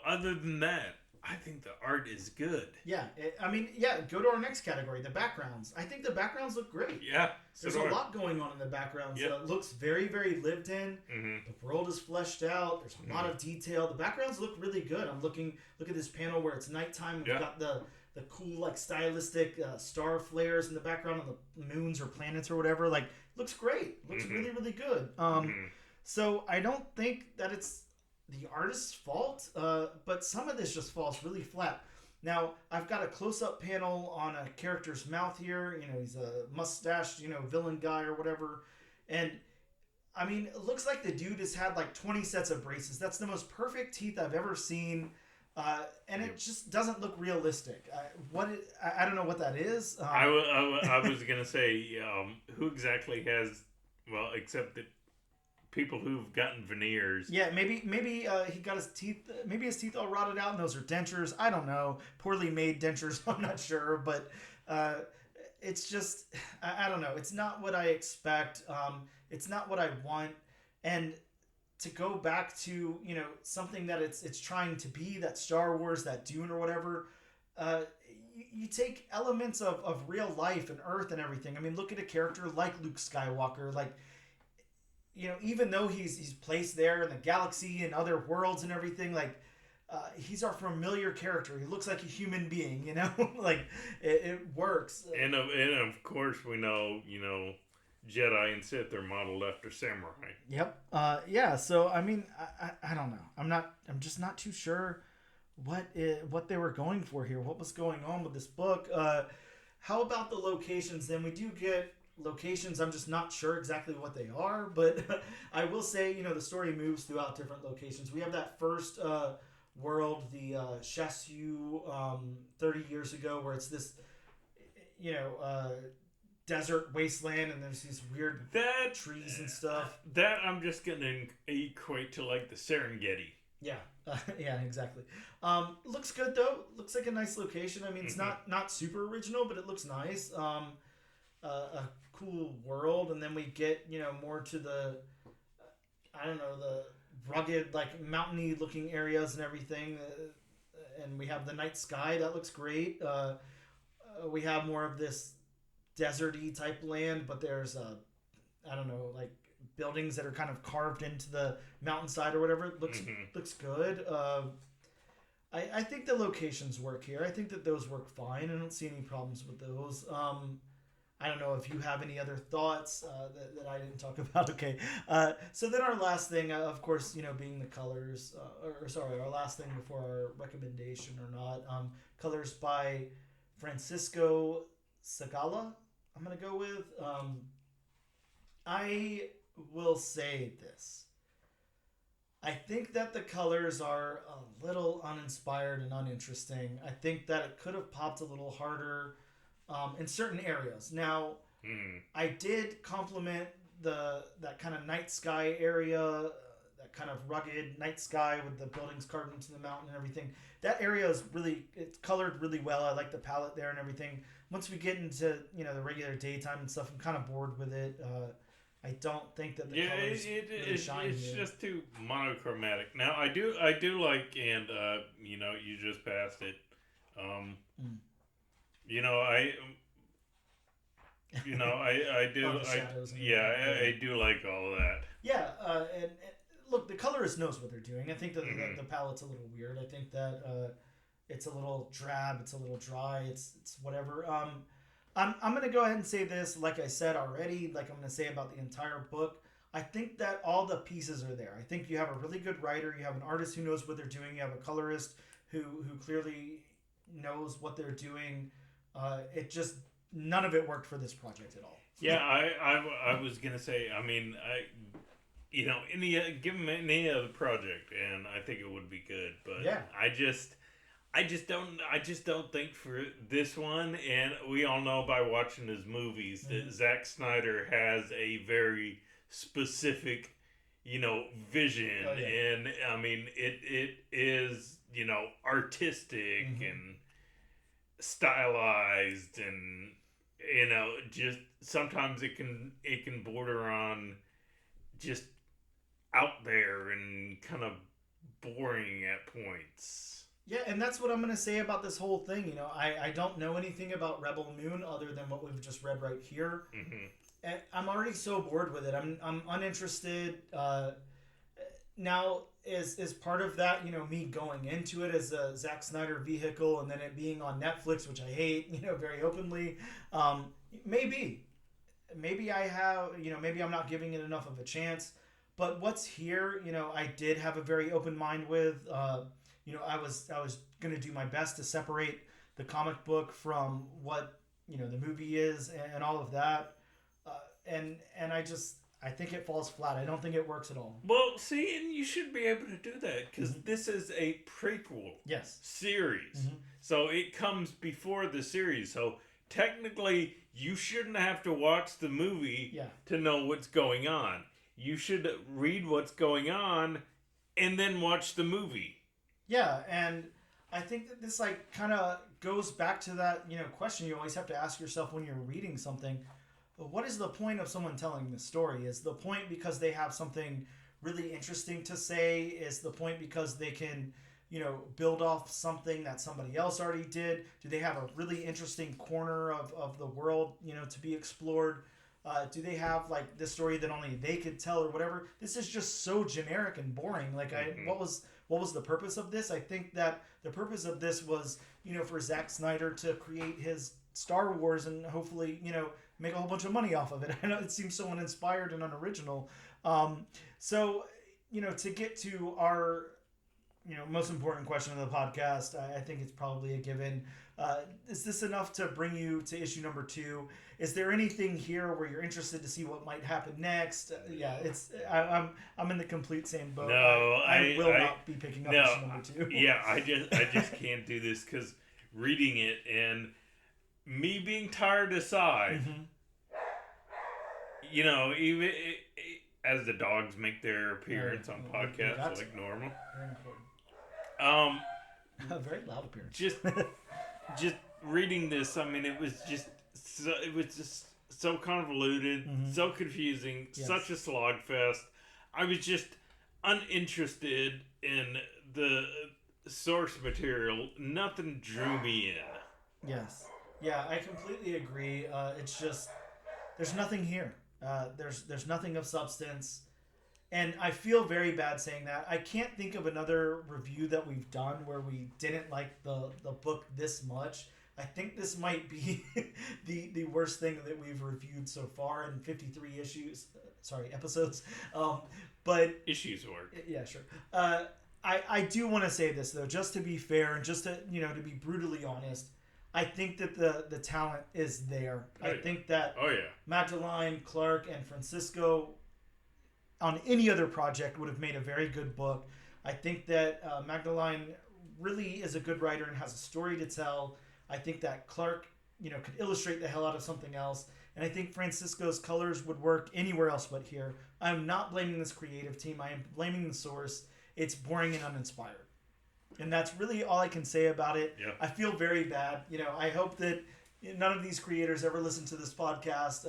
other than that, I think the art is good. Yeah, go to our next category, the backgrounds. I think the backgrounds look great. Yeah, there's a lot going on in the backgrounds. Yep. It looks very, very lived in. The world is fleshed out. There's a lot of detail. The backgrounds look really good. Look at this panel where it's nighttime. We've got the cool, like, stylistic star flares in the background of the moons or planets or whatever. Like, looks great. Looks really, really good. So I don't think that it's the artist's fault, but some of this just falls really flat. Now, I've got a close-up panel on a character's mouth here. He's a mustached, villain guy or whatever. And, I mean, it looks like the dude has had like 20 sets of braces. That's the most perfect teeth I've ever seen. And it just doesn't look realistic. I don't know what that is. I was going to say, who exactly has, well, except that people who've gotten veneers. Yeah, maybe he got his teeth. Maybe his teeth all rotted out, and those are dentures. I don't know. Poorly made dentures. I'm not sure, but it's just I don't know. It's not what I expect. It's not what I want. And to go back to something that it's trying to be, that Star Wars, that Dune or whatever. You take elements of real life and Earth and everything. I mean, look at a character like Luke Skywalker, like. even though he's placed there in the galaxy and other worlds and everything, like he's our familiar character. He looks like a human being, like it works. And of course we know, Jedi and Sith are modeled after samurai. Yep. Yeah. So I mean, I don't know. I'm just not too sure what they were going for here. What was going on with this book? How about the locations? Then we do get locations. I'm just not sure exactly what they are, but I will say, the story moves throughout different locations. We have that first world, the Shashu, 30 years ago, where it's this, desert wasteland, and there's these weird trees and stuff. That I'm just gonna equate to like the Serengeti. Yeah, yeah, exactly. Looks good though. Looks like a nice location. I mean, it's not super original, but it looks nice. A cool world, and then we get more to the I don't know, the rugged, like mountainy looking areas and everything. And we have the night sky that looks great. We have more of this deserty type land, but there's I don't know, like buildings that are kind of carved into the mountainside or whatever. It looks good. I think the locations work here. I think that those work fine. I don't see any problems with those. I don't know if you have any other thoughts that I didn't talk about. Okay. So then our last thing, of course, being the colors, our last thing before our recommendation or not, colors by Francisco Sagala, I'm going to go with. I will say this. I think that the colors are a little uninspired and uninteresting. I think that it could have popped a little harder in certain areas. Now, I did compliment that kind of night sky area, that kind of rugged night sky with the buildings carved into the mountain and everything. That area is it's colored really well. I like the palette there and everything. Once we get into the regular daytime and stuff, I'm kind of bored with it. I don't think that the colors really shine it's here. just too monochromatic. Now I do like, and you just passed it. I do like all of that. Yeah, and look, the colorist knows what they're doing. I think that the palette's a little weird. I think that it's a little drab. It's a little dry. It's whatever. I'm going to go ahead and say this, like I said already, like I'm going to say about the entire book. I think that all the pieces are there. I think you have a really good writer. You have an artist who knows what they're doing. You have a colorist who clearly knows what they're doing. It just, none of it worked for this project at all. Yeah, I was going to say, I mean, give them any other project, and I think it would be good. But yeah. I just don't think for this one, and we all know by watching his movies that Zack Snyder has a very specific, vision, and I mean it is artistic and stylized, and just sometimes it can border on just out there and kind of boring at points. Yeah, and that's what I'm going to say about this whole thing. I don't know anything about Rebel Moon other than what we've just read right here. And I'm already so bored with it. I'm uninterested. Now, is part of that, me going into it as a Zack Snyder vehicle and then it being on Netflix, which I hate, very openly. Maybe I have, maybe I'm not giving it enough of a chance. But what's here, I did have a very open mind with. I was going to do my best to separate the comic book from what the movie is and all of that, and I think it falls flat. I don't think it works at all. Well, see, and you should be able to do that because this is a prequel series, so it comes before the series. So technically, you shouldn't have to watch the movie to know what's going on. You should read what's going on and then watch the movie. Yeah, and I think that this kind of goes back to that question you always have to ask yourself when you're reading something. What is the point of someone telling this story? Is the point because they have something really interesting to say? Is the point because they can build off something that somebody else already did? Do they have a really interesting corner of the world to be explored? Do they have like the story that only they could tell or whatever? This is just so generic and boring. Like, what was the purpose of this? I think that the purpose of this was, for Zack Snyder to create his Star Wars and hopefully, make a whole bunch of money off of it. I know it seems so uninspired and unoriginal. So, to get to our, most important question of the podcast, I think it's probably a given. Is this enough to bring you to issue number 2? Is there anything here where you're interested to see what might happen next? I'm in the complete same boat. No, I will not be picking up issue number 2. Yeah, I just can't do this because reading it and me being tired aside, even as the dogs make their appearance on podcasts like normal. A very loud appearance. Just reading this, I mean, it was just so convoluted, so confusing, such a slogfest. I was just uninterested in the source material. Nothing drew me in. Yes. Yeah, I completely agree. It's just there's nothing here. There's nothing of substance. And I feel very bad saying that. I can't think of another review that we've done where we didn't like the book this much. I think this might be the worst thing that we've reviewed so far in 53 episodes. But issues work. Yeah, sure. I do want to say this though, just to be fair and just to to be brutally honest. I think that the talent is there. I think that Magdalene, Clark, and Francisco on any other project would have made a very good book. I think that Magdalene really is a good writer and has a story to tell. I think that Clark, could illustrate the hell out of something else. And I think Francisco's colors would work anywhere else but here. I'm not blaming this creative team. I am blaming the source. It's boring and uninspired. And that's really all I can say about it. Yeah. I feel very bad. I hope that none of these creators ever listen to this podcast,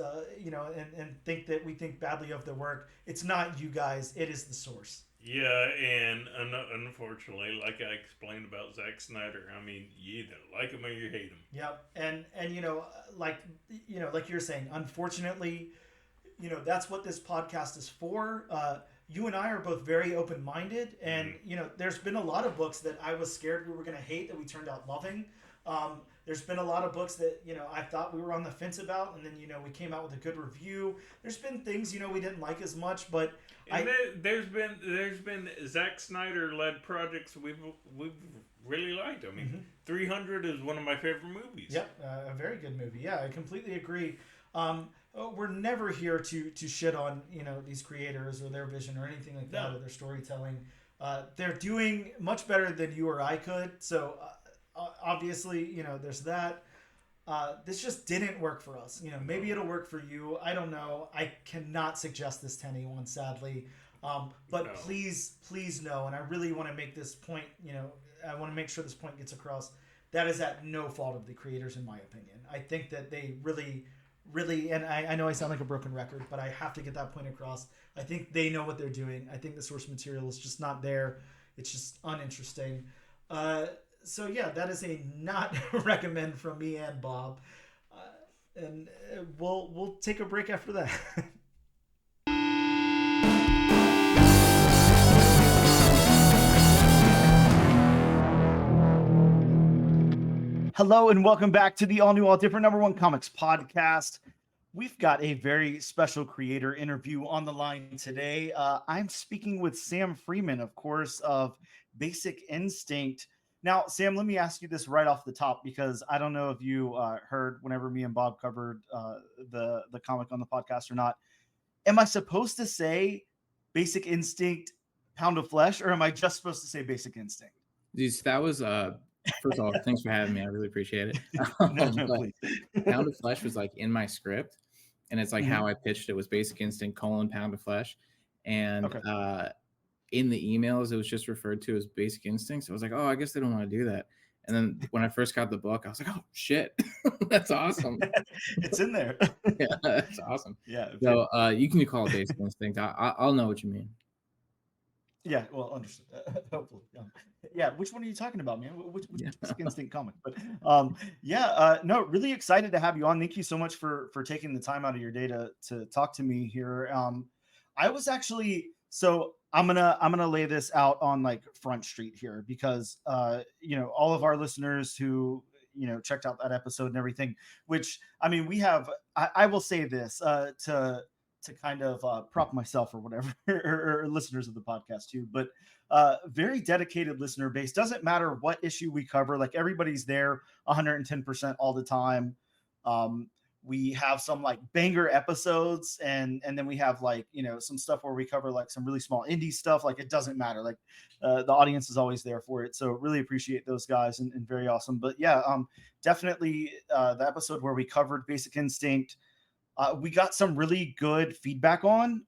and think that we think badly of their work. It's not you guys. It is the source. Yeah, and unfortunately, like I explained about Zack Snyder, I mean, you either like him or you hate him. Yep, and like you're saying, unfortunately, that's what this podcast is for. You and I are both very open-minded, and there's been a lot of books that I was scared we were going to hate that we turned out loving. There's been a lot of books that I thought we were on the fence about, and then we came out with a good review. There's been things we didn't like as much, but there's been Zack Snyder led projects we've really liked. I mean, 300 is one of my favorite movies. Yep, a very good movie. Yeah, I completely agree. We're never here to shit on these creators or their vision or anything like that or their storytelling. They're doing much better than you or I could. So. Obviously, there's that. This just didn't work for us. Maybe it'll work for you. I don't know. I cannot suggest this to anyone, sadly. But please know, and I really want to make this point, I want to make sure this point gets across. That is at no fault of the creators, in my opinion. I think that they really, and I know I sound like a broken record, but I have to get that point across. I think they know what they're doing. I think the source material is just not there. It's just uninteresting. So yeah, that is a not recommend from me and Bob, and we'll take a break after that. Hello and welcome back to the all new, all different #1 comics podcast. We've got a very special creator interview on the line today. I'm speaking with Sam Freeman, of course, of Basic Instinct. Now, Sam, let me ask you this right off the top, because I don't know if you heard whenever me and Bob covered the comic on the podcast or not. Am I supposed to say Basic Instinct Pound of Flesh, or am I just supposed to say Basic Instinct? Dude, that was first of all, thanks for having me. I really appreciate it. Please. Pound of Flesh was like in my script, and it's like how I pitched it was Basic Instinct : Pound of Flesh, and in the emails, it was just referred to as Basic Instincts. I was like, oh, I guess they don't want to do that. And then when I first got the book, I was like, oh, shit. That's awesome. It's in there. Yeah, that's awesome. Yeah. So you can call it Basic Instinct. I'll know what you mean. Yeah, well, understood. Hopefully, yeah. Which one are you talking about, man? Which Yeah. Basic Instinct comic? But yeah, no, really excited to have you on. Thank you so much for taking the time out of your day to talk to me here. I was actually so I'm gonna lay this out on like Front Street here because all of our listeners who checked out that episode and everything, which I mean we have. I will say this to kind of prop myself or whatever, or listeners of the podcast too. But very dedicated listener base. Doesn't matter what issue we cover, like everybody's there 110% all the time. Um, we have some like banger episodes, and then we have like some stuff where we cover like some really small indie stuff. Like it doesn't matter. Like the audience is always there for it. So really appreciate those guys and very awesome. But yeah, definitely the episode where we covered Basic Instinct we got some really good feedback on.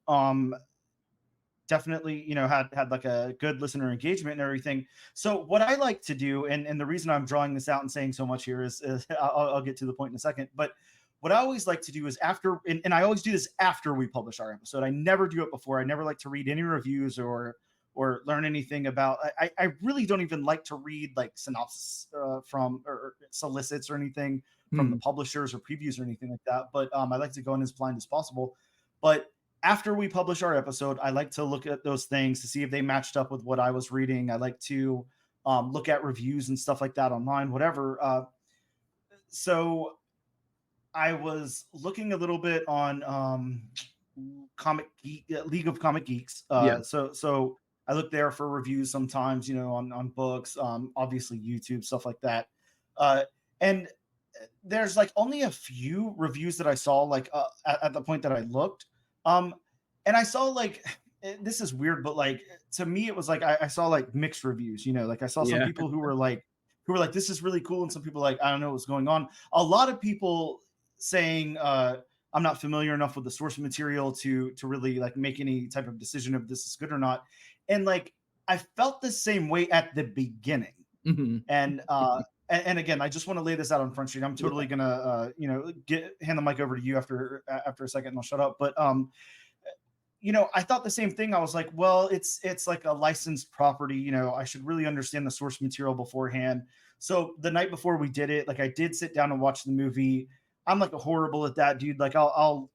Definitely, had like a good listener engagement and everything. So what I like to do, and the reason I'm drawing this out and saying so much here is I'll get to the point in a second. But what I always like to do is after, and I always do this after we publish our episode. I never do it before. I never like to read any reviews or learn anything about. I really don't even like to read like synopsis from or solicits or anything from the publishers or previews or anything like that. But I like to go in as blind as possible. But after we publish our episode, I like to look at those things to see if they matched up with what I was reading. I like to look at reviews and stuff like that online, whatever. So I was looking a little bit on League of Comic Geeks. Yeah. So I look there for reviews sometimes, on books, obviously YouTube, stuff like that. And there's like only a few reviews that I saw like at the point that I looked. And I saw like this is weird, but like to me it was like I saw like mixed reviews, like I saw some Yeah. people who were like this is really cool, and some people like I don't know what's going on. A lot of people saying I'm not familiar enough with the source material to really like make any type of decision if this is good or not. And like I felt the same way at the beginning. And again, I just want to lay this out on Front Street. I'm totally gonna hand the mic over to you after a second and I'll shut up. But I thought the same thing. I was like, well, it's like a licensed property. I should really understand the source material beforehand. So the night before we did it, like I did sit down and watch the movie. I'm like horrible at that, dude. Like I'll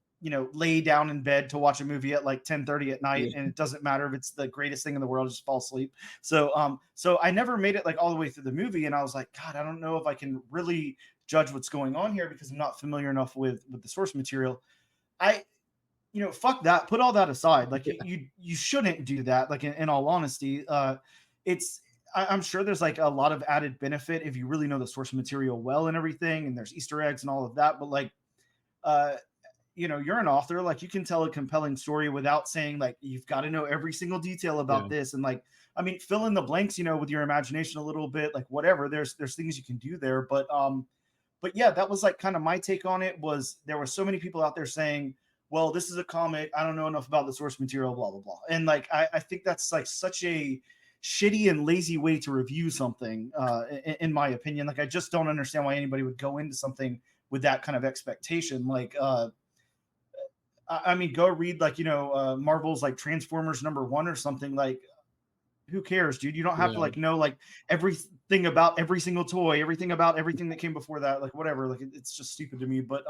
lay down in bed to watch a movie at like 10:30 at night, and it doesn't matter if it's the greatest thing in the world, just fall asleep. So I never made it like all the way through the movie, and I was like, God, I don't know if I can really judge what's going on here because I'm not familiar enough with the source material. Fuck that. Put all that aside. Like you shouldn't do that. Like in all honesty, I'm sure there's like a lot of added benefit if you really know the source material well and everything, and there's Easter eggs and all of that. But like, you're an author, like you can tell a compelling story without saying like you've got to know every single detail about this. And like, I mean, fill in the blanks, with your imagination a little bit, like whatever. There's things you can do there. But yeah, that was like kind of my take on it. Was there were so many people out there saying, well, this is a comic, I don't know enough about the source material, blah blah blah. And like I think that's like such a shitty and lazy way to review something, in my opinion. Like I just don't understand why anybody would go into something with that kind of expectation. Like I mean, go read like Marvel's like Transformers #1 or something. Like who cares, dude? You don't have to like know like everything about every single toy, everything about everything that came before that, like whatever. Like it's just stupid to me. But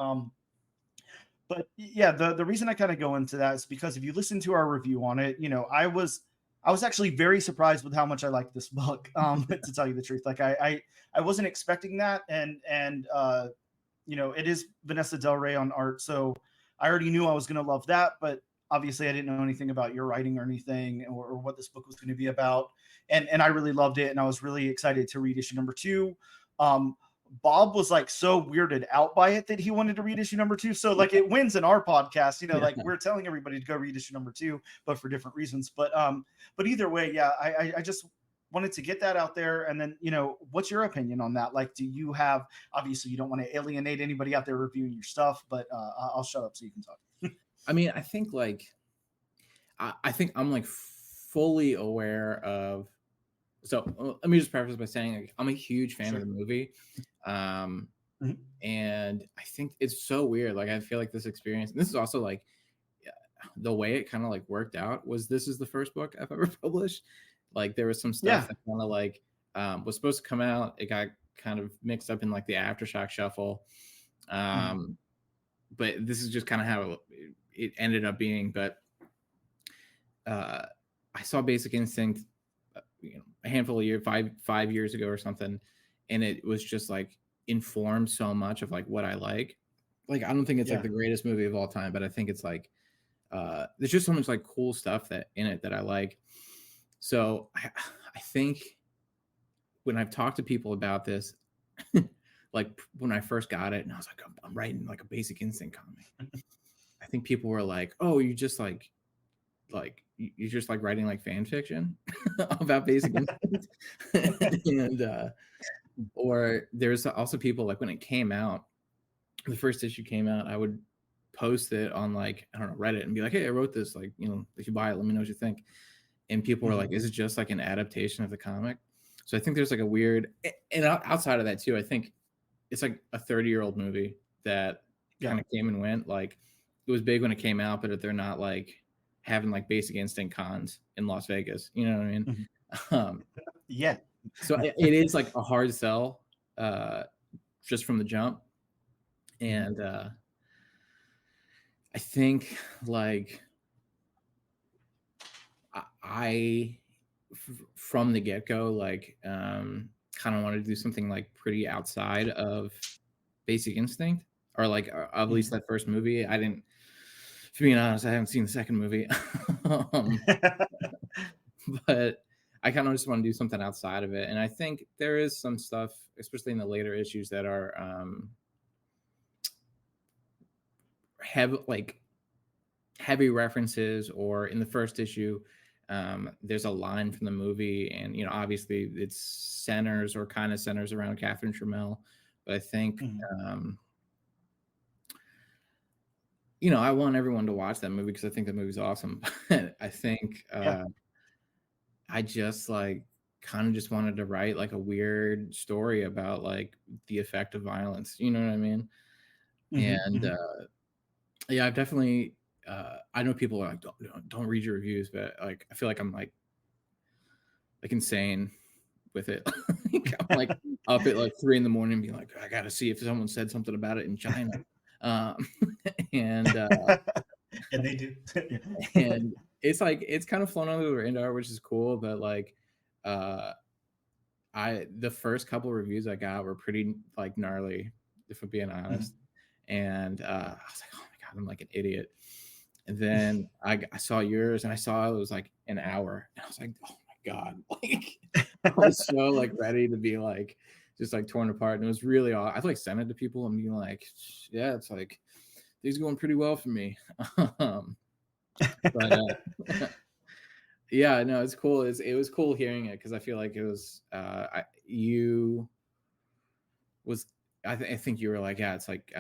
yeah, the reason I kind of go into that is because if you listen to our review on it, I was actually very surprised with how much I liked this book. To tell you the truth, like I wasn't expecting that, and it is Vanesa Del Rey on art, so I already knew I was going to love that, but obviously I didn't know anything about your writing or anything, or what this book was going to be about. And I really loved it. And I was really excited to read issue #2. Bob was like so weirded out by it that he wanted to read issue #2. So like it wins in our podcast, like we're telling everybody to go read issue #2, but for different reasons. But either way, yeah, I just wanted to get that out there. And then, what's your opinion on that? Like, do you have, obviously you don't want to alienate anybody out there reviewing your stuff, but I'll shut up so you can talk. I mean, I think like, I think I'm like fully aware of, so let me just preface by saying like, I'm a huge fan of the movie. And I think it's so weird. Like, I feel like this experience, and this is also like, the way it kind of like worked out was this is the first book I've ever published. Like there was some stuff that kind of like was supposed to come out. It got kind of mixed up in like the Aftershock shuffle. But this is just kind of how it ended up being. But I saw Basic Instinct, a handful of years, 5 years ago or something, and it was just like informed so much of like what I like. Like I don't think it's like the greatest movie of all time, but I think it's like there's just so much like cool stuff that in it that I like. So I think when I've talked to people about this, like when I first got it and I was like, I'm writing like a Basic Instinct comic. I think people were like, oh, you just like you're just like writing like fan fiction about Basic Instinct. And or there's also people like when it came out, the first issue came out, I would post it on like, I don't know, Reddit and be like, hey, I wrote this, like, if you buy it, let me know what you think. And people were like, is it just like an adaptation of the comic? So I think there's like a weird, and outside of that too, I think it's like a 30-year-old movie that kind of came and went. Like it was big when it came out, but they're not like having like Basic Instinct cons in Las Vegas. You know what I mean? Yeah. So it is like a hard sell just from the jump. And I think like I from the get-go like kind of wanted to do something like pretty outside of Basic Instinct, or like at least that first movie. I didn't, to be honest, I haven't seen the second movie. But I kind of just want to do something outside of it. And I think there is some stuff, especially in the later issues, that are heavy references. Or in the first issue, there's a line from the movie, and obviously it centers around Catherine Trammell. But I think I want everyone to watch that movie because I think that movie's awesome. But I think I just like kind of just wanted to write like a weird story about like the effect of violence. You know what I mean? And I've definitely I know people are like, don't read your reviews, but like I feel like I'm like insane with it. I'm like up at like 3 a.m. being like, I gotta see if someone said something about it in China. And they do. And it's like it's kind of flown under the radar, which is cool. But like the first couple of reviews I got were pretty like gnarly, if I'm being honest. And I was like, oh my god, I'm like an idiot. And then I saw yours, and I saw it was like an hour, and I was like, oh my god, like I was so like ready to be like just like torn apart. And it was really I like sent it to people and being like, yeah, it's like things are going pretty well for me. But yeah, no, it's cool. It was cool hearing it because I feel like it was I think you were like, yeah, it's like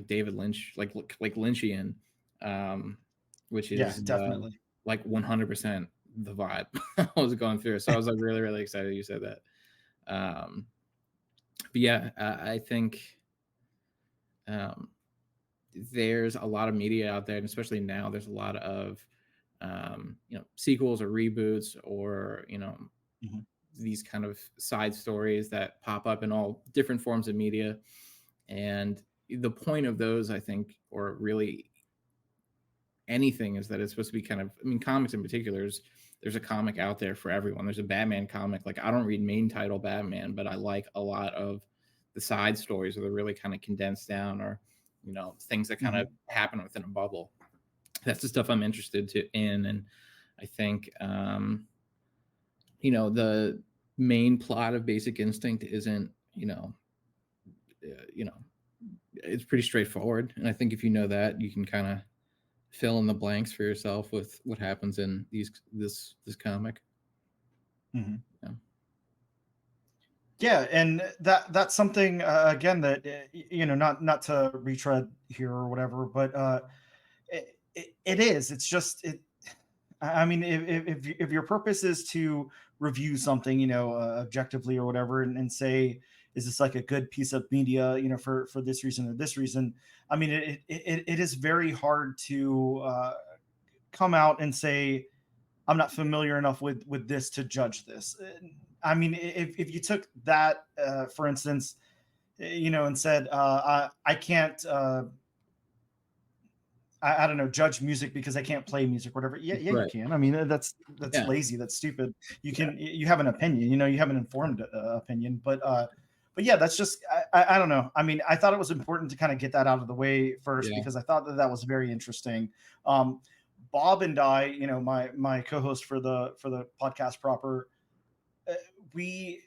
David Lynch, like Lynchian, which is definitely like 100% the vibe I was going through. So I was like really, really excited you said that. But yeah, I think there's a lot of media out there, and especially now there's a lot of sequels or reboots or these kind of side stories that pop up in all different forms of media. And the point of those, I think, or really anything, is that it's supposed to be kind of, comics in particular, there's a comic out there for everyone. There's a Batman comic. Like I don't read main title Batman, but I like a lot of the side stories that are really kind of condensed down, or things that kind of happen within a bubble. That's the stuff I'm interested in. And I think the main plot of Basic Instinct isn't it's pretty straightforward. And I think if you know that, you can kind of fill in the blanks for yourself with what happens in this comic. Yeah, and that's something again that not to retread here or whatever, but it is. It's just I mean, if your purpose is to review something, objectively or whatever, and say, is this like a good piece of media, for this reason or this reason? I mean, it is very hard to come out and say, I'm not familiar enough with this to judge this. I mean, if you took that, for instance, and said, I can't. I don't know, judge music because I can't play music, whatever. Yeah, yeah, you Right. can. I mean, that's Yeah. lazy. That's stupid. You Yeah. can, you have an opinion. You have an informed opinion, but yeah, that's just I don't know. I mean, I thought it was important to kind of get that out of the way first Yeah. because I thought that was very interesting. Um, Bob and I, my co-host for the podcast proper, we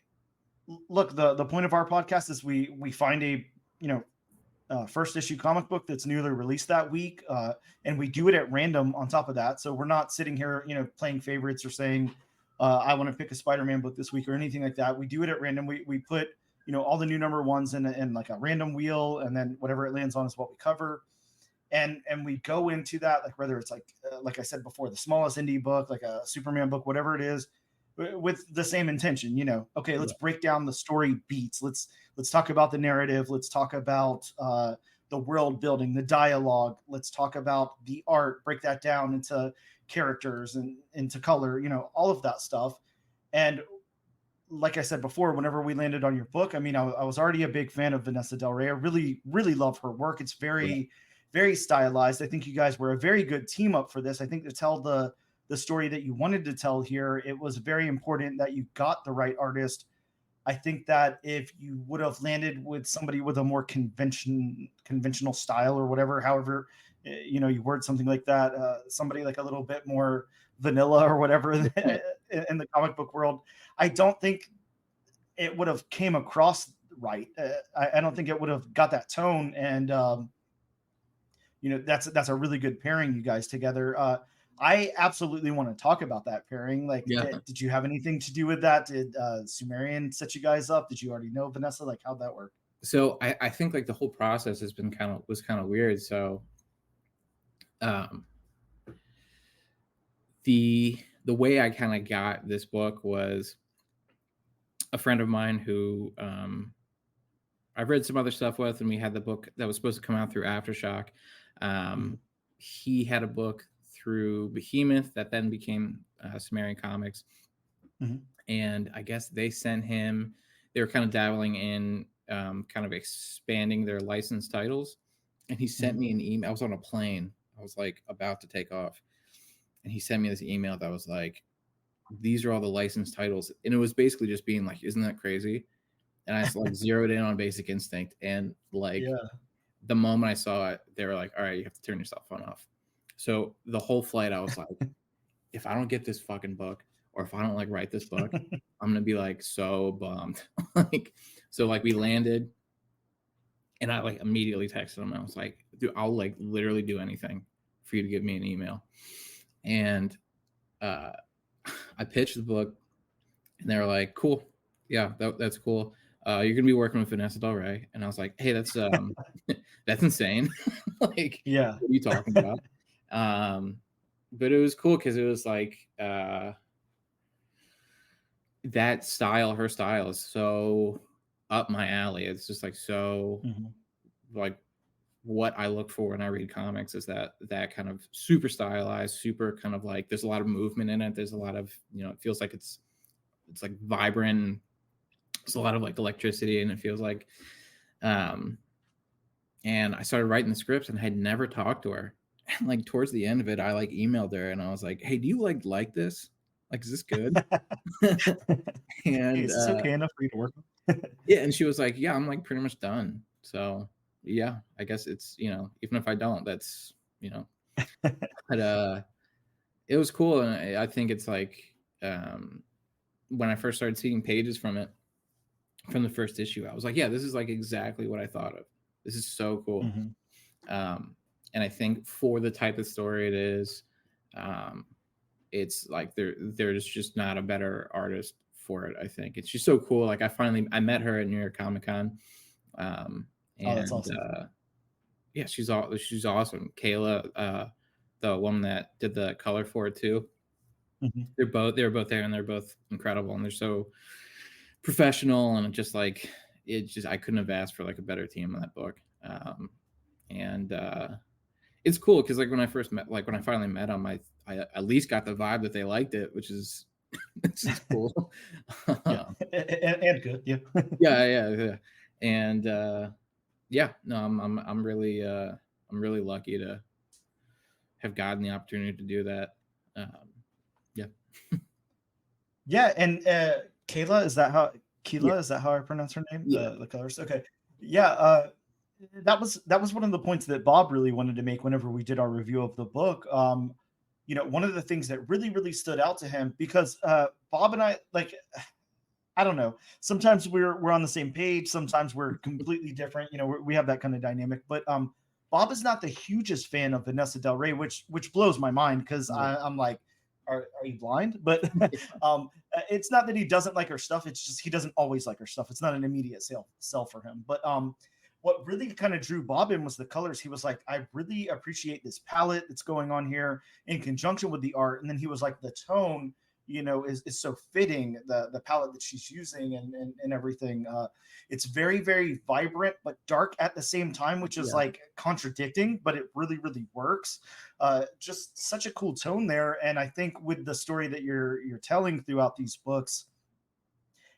look, the point of our podcast is we find a first issue comic book that's newly released that week, and we do it at random on top of that. So we're not sitting here, playing favorites or saying, I want to pick a Spider-Man book this week or anything like that. We do it at random. We put, all the new number ones in like a random wheel, and then whatever it lands on is what we cover. And we go into that, like whether it's like I said before, the smallest indie book, like a Superman book, whatever it is, with the same intention. Okay, let's break down the story beats. Let's talk about the narrative. Let's talk about the world building, the dialogue. Let's talk about the art. Break that down into characters and into color. All of that stuff. And like I said before, whenever we landed on your book, I mean, I was already a big fan of Vanesa Del Rey. I really, really love her work. It's very, very stylized. I think you guys were a very good team up for this. I think to tell the story that you wanted to tell here, it was very important that you got the right artist. I think that if you would have landed with somebody with a more conventional style or whatever, however, you word something like that, somebody like a little bit more vanilla or whatever in the comic book world, I don't think it would have came across right. I don't think it would have got that tone. And, that's a really good pairing, you guys together. I absolutely want to talk about that pairing. Like, did you have anything to do with that? Did Sumerian set you guys up? Did you already know Vanessa? Like, how'd that work? So I think like the whole process was kind of weird. So, the way I kind of got this book was a friend of mine who I've read some other stuff with, and we had the book that was supposed to come out through Aftershock. He had a book through Behemoth that then became Sumerian Comics. And I guess they sent him, they were kind of dabbling in kind of expanding their licensed titles. And he sent me an email. I was on a plane. I was like about to take off. And he sent me this email that was like, these are all the licensed titles. And it was basically just being like, isn't that crazy? And I just like zeroed in on Basic Instinct. And like the moment I saw it, they were like, all right, you have to turn your cell phone off. So the whole flight, I was like, if I don't get this fucking book, or if I don't like write this book, I'm going to be like so bummed. So like we landed, and I like immediately texted him. I was like, dude, I'll like literally do anything for you to give me an email. And I pitched the book, and they were like, cool. Yeah, that's cool. You're going to be working with Vanesa Del Rey. And I was like, hey, that's that's insane. Like, what are you talking about? But it was cool because it was like that style, her style is so up my alley. It's just like so like what I look for when I read comics is that kind of super stylized, super kind of like there's a lot of movement in it. There's a lot of, it feels like it's like vibrant. There's a lot of like electricity, and it feels like and I started writing the scripts, and I had never talked to her. And like towards the end of it, I like emailed her, and I was like, hey, do you like this? Like, is this good? And is this okay enough for you to work with? Yeah, and she was like, yeah, I'm like pretty much done. So yeah, I guess it's, even if I don't, that's, but it was cool. And I think it's like when I first started seeing pages from it, from the first issue, I was like, yeah, this is like exactly what I thought of. This is so cool. And I think for the type of story it is, it's like there's just not a better artist for it. I think it's just so cool. Like I met her at New York Comic Con. And that's awesome. Yeah, she's awesome. Kayla, the woman that did the color for it too, they were both there, and they're both incredible, and they're so professional, and just like I couldn't have asked for like a better team on that book. And it's cool because like when I finally met them, I at least got the vibe that they liked it, which is cool. Yeah, and good. Yeah. yeah. And no, I'm really lucky to have gotten the opportunity to do that. Yeah. Yeah, and Kayla, is that how Yeah. is that how I pronounce her name? Yeah. The colorist. Okay. Yeah, that was one of the points that Bob really wanted to make whenever we did our review of the book. One of the things that really stood out to him, because Bob and I, like, I don't know, sometimes we're on the same page, sometimes we're completely different. We have that kind of dynamic. But Bob is not the hugest fan of Vanessa Del Rey, which blows my mind, because I'm like, are you blind? But it's not that he doesn't like her stuff. It's just he doesn't always like her stuff. It's not an immediate sell for him. But what really kind of drew Bob in was the colors. He was like, I really appreciate this palette that's going on here in conjunction with the art. And then he was like, the tone, is so fitting, the palette that she's using and everything. It's very, very vibrant, but dark at the same time, which is like contradicting, but it really works. Just such a cool tone there. And I think with the story that you're telling throughout these books,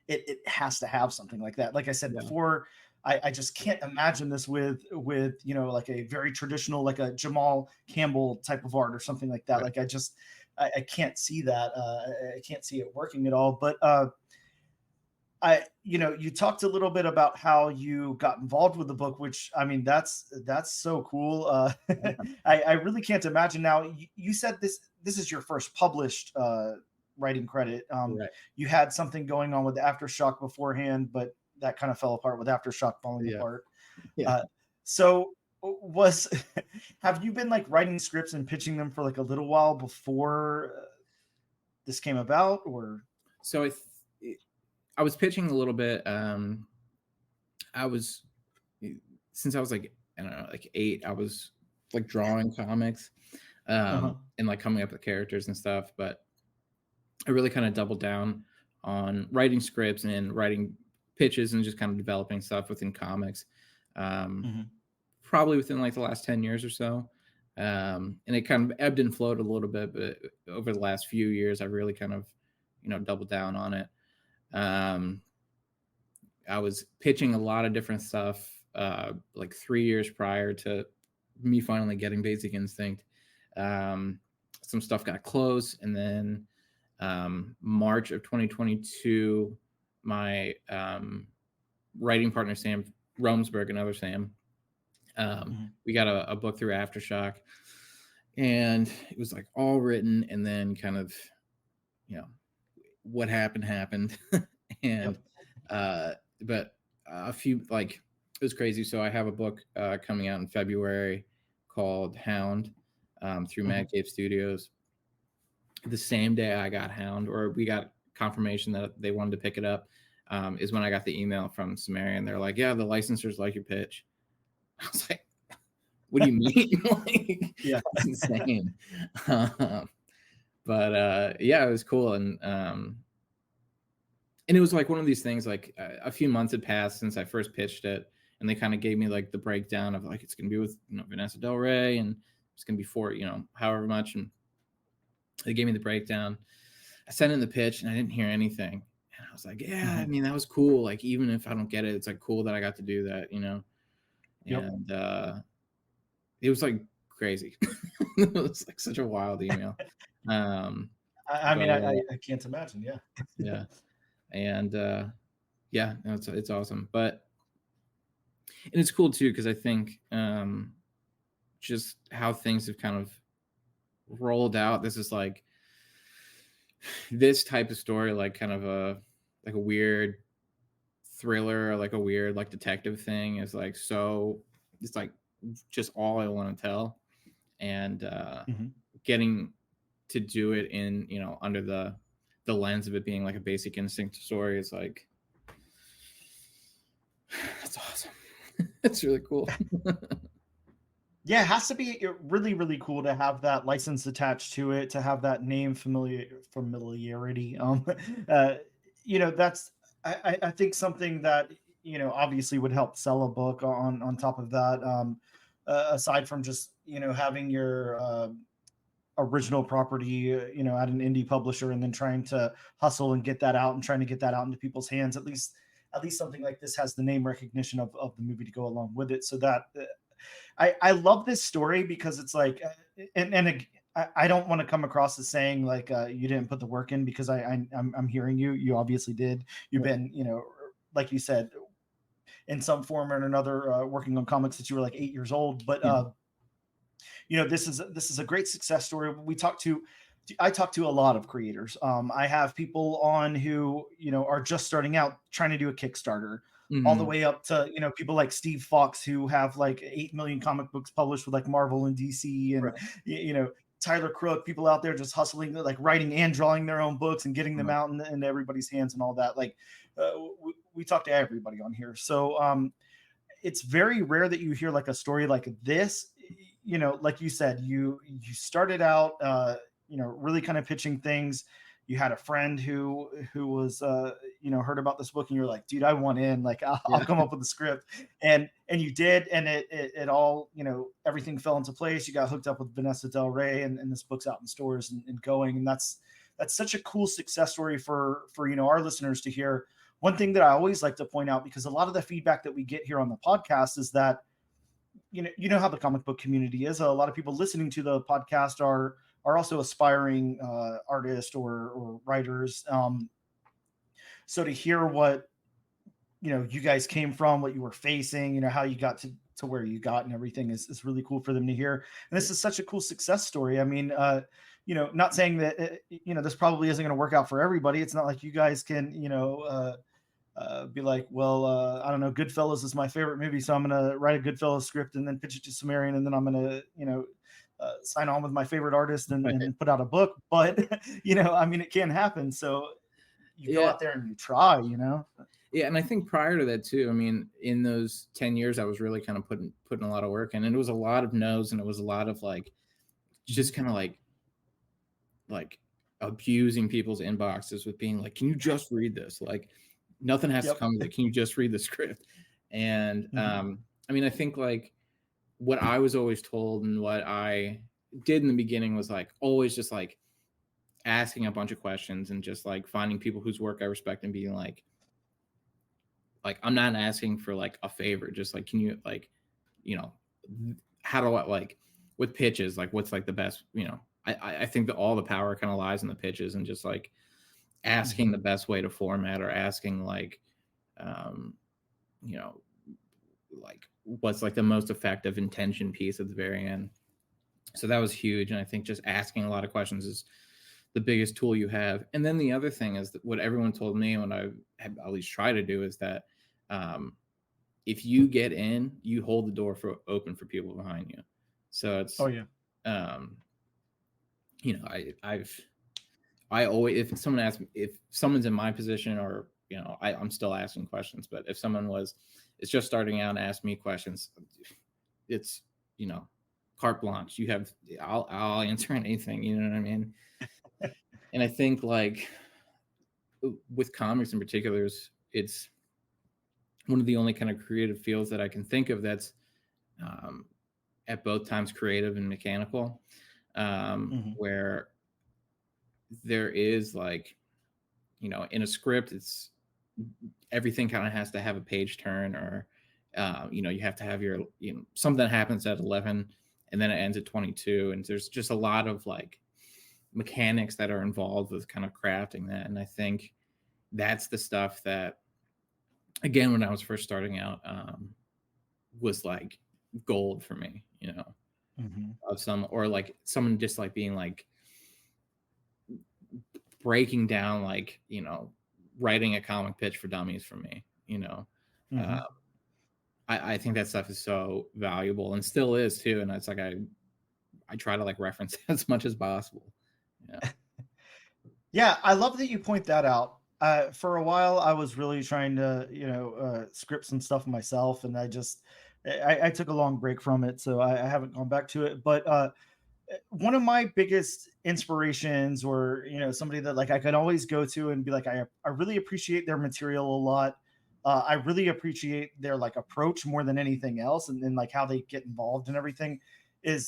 it has to have something like that. Like I said before, I just can't imagine this with like a very traditional, like a Jamal Campbell type of art or something like that. Right. Like I can't see that. I can't see it working at all. But you talked a little bit about how you got involved with the book, which, I mean, that's so cool. I really can't imagine. Now, you said this is your first published writing credit. Right. You had something going on with Aftershock beforehand, but that kind of fell apart with Aftershock falling apart. So have you been like writing scripts and pitching them for like a little while before this came about? Or so I was pitching a little bit. Since I was like, I don't know, like 8, I was like drawing comics and like coming up with characters and stuff, but I really kind of doubled down on writing scripts and writing pitches and just kind of developing stuff within comics. Probably within like the last 10 years or so. And it kind of ebbed and flowed a little bit, but over the last few years, I've really kind of, doubled down on it. I was pitching a lot of different stuff, like 3 years prior to me finally getting Basic Instinct. Some stuff got close, and then March of 2022, my writing partner, Sam Romsberg, another Sam, we got a book through Aftershock, and it was like all written, and then kind of, what happened. And but a few, like, it was crazy. So I have a book coming out in February called Hound through Mad Cave Studios. The same day I got Hound, or we got confirmation that they wanted to pick it up, is when I got the email from Sumerian. They're like, yeah, the licensors like your pitch. I was like, what do you mean? Like, it's insane. But it was cool. And it was like one of these things, like a few months had passed since I first pitched it, and they kind of gave me like the breakdown of like, it's going to be with Vanesa Del Rey, and it's going to be for however much, and they gave me the breakdown. I sent in the pitch, and I didn't hear anything, and I was like, yeah, I mean, that was cool. Like, even if I don't get it, it's like cool that I got to do that, and it was like crazy. It was like such a wild email. I can't imagine. Yeah. And it's awesome. And it's cool too, because I think just how things have kind of rolled out. This is like this type of story, like kind of a weird thriller, or like a weird like detective thing, is like, so it's like just all I want to tell, and getting to do it in under the lens of it being like a Basic Instinct story is like, that's awesome. It's really cool. Yeah, it has to be really, really cool to have that license attached to it, to have that name familiarity. Uh, that's I think something that obviously would help sell a book. On top of that, aside from just having your original property, at an indie publisher, and then trying to hustle and get that out and trying to get that out into people's hands. At least something like this has the name recognition of the movie to go along with it, so that I love this story because it's like, and I don't want to come across as saying like you didn't put the work in, because I'm hearing you. You obviously did. You've been, like you said, in some form or another, working on comics since you were like 8 years old. But Yeah. this is a great success story. I talk to a lot of creators. I have people on who are just starting out trying to do a Kickstarter, all the Mm-hmm. way up to people like Steve Fox, who have like 8 million comic books published with like Marvel and DC, and Right. Tyler Crook, people out there just hustling, like writing and drawing their own books and getting them Right. out into everybody's hands and all that. Like, we talk to everybody on here, so it's very rare that you hear like a story like this. Like you said, you started out really kind of pitching things. You had a friend who was heard about this book, and you're like, dude, I want in. Like, I'll Yeah. come up with a script. And you did, and it all, everything fell into place. You got hooked up with Vanessa Del Rey, and this book's out in stores and going. And that's such a cool success story for our listeners to hear. One thing that I always like to point out, because a lot of the feedback that we get here on the podcast is that how the comic book community is. A lot of people listening to the podcast are also aspiring artists or writers. So to hear what you guys came from, what you were facing, how you got to where you got and everything is really cool for them to hear. And this is such a cool success story. I mean, not saying that this probably isn't going to work out for everybody. It's not like you guys can be like, well, I don't know, Goodfellas is my favorite movie, so I'm going to write a Goodfellas script and then pitch it to Sumerian, and then I'm going to, sign on with my favorite artist and put out a book. But, I mean, it can happen. So you go Yeah. out there and you try, Yeah, and I think prior to that too, I mean, in those 10 years, I was really kind of putting a lot of work in, and it was a lot of no's, and it was a lot of like, just kind of like abusing people's inboxes with being like, can you just read this? Like, nothing has to come with it. Can you just read the script? And I mean, I think like what I was always told and what I did in the beginning was like always just like asking a bunch of questions and just like finding people whose work I respect and being like I'm not asking for like a favor, just like, can you like, how do I like with pitches, like what's like the best, I think that all the power kind of lies in the pitches, and just like asking the best way to format, or asking like like what's like the most effective intention piece at the very end. So that was huge, and I think just asking a lot of questions is the biggest tool you have. And then the other thing is that what everyone told me, when I have at least try to do, is that if you get in, you hold the door open for people behind you. So it's I always, if someone asks me, if someone's in my position, or I'm still asking questions, but if someone is just starting out and ask me questions, it's carte blanche. I'll answer anything, you know what I mean? And I think like with comics in particular, it's one of the only kind of creative fields that I can think of that's at both times creative and mechanical, where there is like, in a script, it's everything kind of has to have a page turn, or you have to have your something happens at 11 and then it ends at 22, and there's just a lot of like mechanics that are involved with kind of crafting that. And I think that's the stuff that, again, when I was first starting out, was like gold for me, of or like someone just like being like breaking down, like, writing a comic pitch for dummies for me, I think that stuff is so valuable, and still is too. And it's like, I try to like reference as much as possible. Yeah, I love that you point that out. For a while, I was really trying to, script some stuff myself, and I just, I took a long break from it, so I haven't gone back to it. But one of my biggest inspirations, or somebody that like I can always go to and be like, I really appreciate their material a lot. I really appreciate their like approach more than anything else, and like how they get involved and everything. And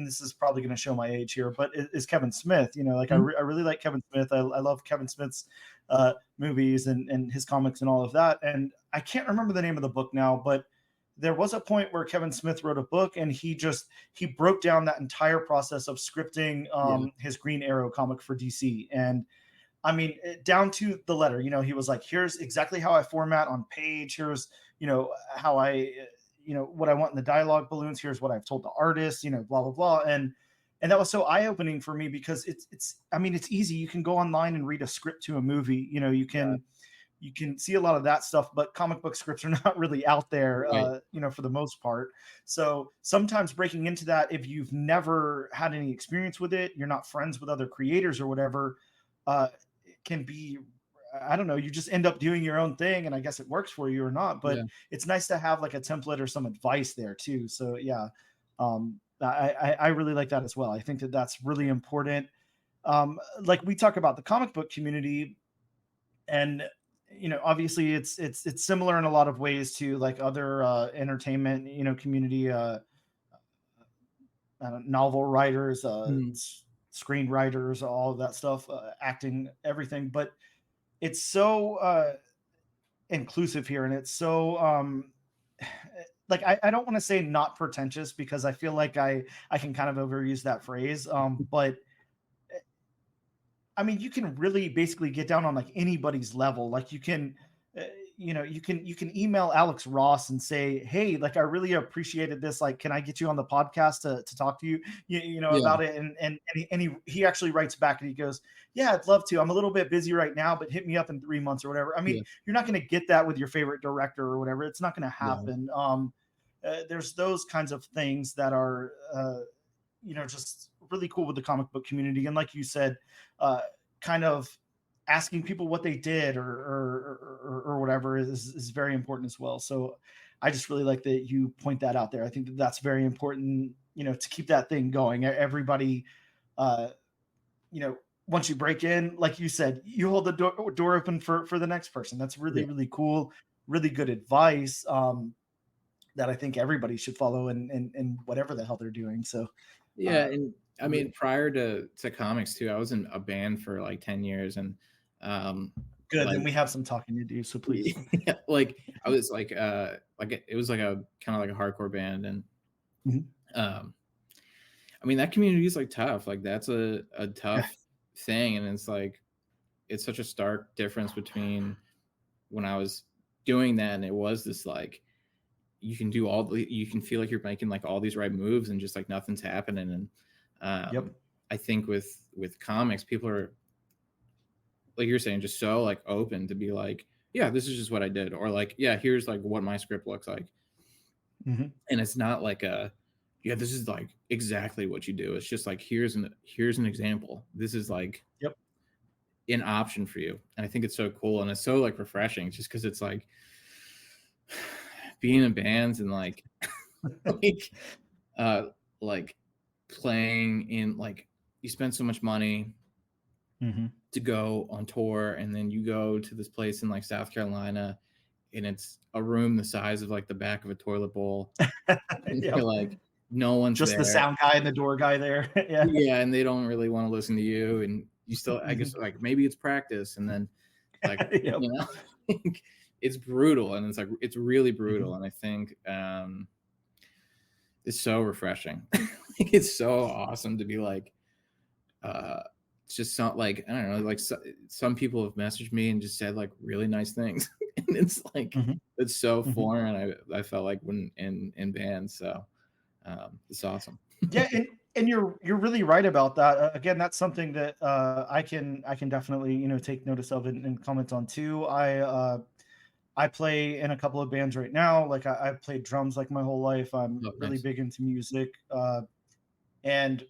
this is probably going to show my age here, but is Kevin Smith. Like Mhm. I really like Kevin Smith. I love Kevin Smith's movies and his comics and all of that. And I can't remember the name of the book now, but there was a point where Kevin Smith wrote a book, and he broke down that entire process of scripting Yeah. his Green Arrow comic for DC. And I mean, down to the letter. He was like, here's exactly how I format on page. Here's, how I, what I want in the dialogue balloons. Here's what I've told the artist, blah, blah, blah. And that was so eye opening for me, because I mean, it's easy. You can go online and read a script to a movie. You can see a lot of that stuff, but comic book scripts are not really out there, Right. for the most part. So sometimes breaking into that, if you've never had any experience with it, you're not friends with other creators or whatever, it can be, I don't know, you just end up doing your own thing, and I guess it works for you or not. But Yeah. it's nice to have like a template or some advice there too. So yeah, I really like that as well. I think that that's really important. Like we talk about the comic book community, and obviously it's similar in a lot of ways to like other entertainment community, novel writers, Mhm. screenwriters, all of that stuff, acting, everything. But it's so inclusive here, and it's so like I don't want to say not pretentious, because I feel like I can kind of overuse that phrase, but I mean, you can really basically get down on like anybody's level. Like you can, uh, you can email Alex Ross and say, "Hey, like I really appreciated this. Like, can I get you on the podcast to talk to you, Yeah. about it?" And he actually writes back and he goes, "Yeah, I'd love to. I'm a little bit busy right now, but hit me up in 3 months or whatever." I mean, Yeah. you're not going to get that with your favorite director or whatever. It's not going to Yeah. happen. There's those kinds of things that are, just really cool with the comic book community. And like you said, uh, kind of asking people what they did, or whatever, is very important as well. So I just really like that you point that out there. I think that that's very important, to keep that thing going. Everybody, uh, you know, once you break in, like you said, you hold the door open for the next person. That's really, Yeah. really cool. Really good advice. That I think everybody should follow in whatever the hell they're doing. So, Yeah, uh, and I mean, prior to comics too, I was in a band for like 10 years, and um good. Then like we have some talking to do. So please. yeah, like I was like it was like a kind of like a hardcore band, and Mhm. um I mean that community is like tough. Like that's a Yeah. tough thing, and it's like it's such a stark difference between when I was doing that and it was this like you can do all the you can feel like you're making like all these right moves and just like nothing's happening. And Yep. I think with comics, people are like you're saying, just so like open to be like, yeah, this is just what I did, or like, yeah, here's like what my script looks like. Mhm. And it's not like a yeah, this is like exactly what you do. It's just like here's an example. This is like Yep. an option for you. And I think it's so cool, and it's so like refreshing just because it's like being in bands and like uh like playing in like you spend so much money Mhm. to go on tour, and then you go to this place in like South Carolina, and it's a room the size of like the back of a toilet bowl, and you're Yep. like no one's Just the there. sound guy and the door guy there. Yeah. Yeah, and they don't really want to listen to you, and you still I guess Mhm. like maybe it's practice, and then like Yep. you know it's brutal, and it's like it's really Mhm. brutal. And I think it's so refreshing. Like, it's so awesome to be like uh it's just not like I don't know, like some people have messaged me and just said like really nice things. And it's like Mhm. it's so Mhm. foreign. I felt like when in bands. So it's awesome. Yeah, and you're really right about that. Again, that's something that I can definitely take notice of and comment on too. I play in a couple of bands right now. Like I've played drums like my whole life. I'm Oh, really nice. big into music, and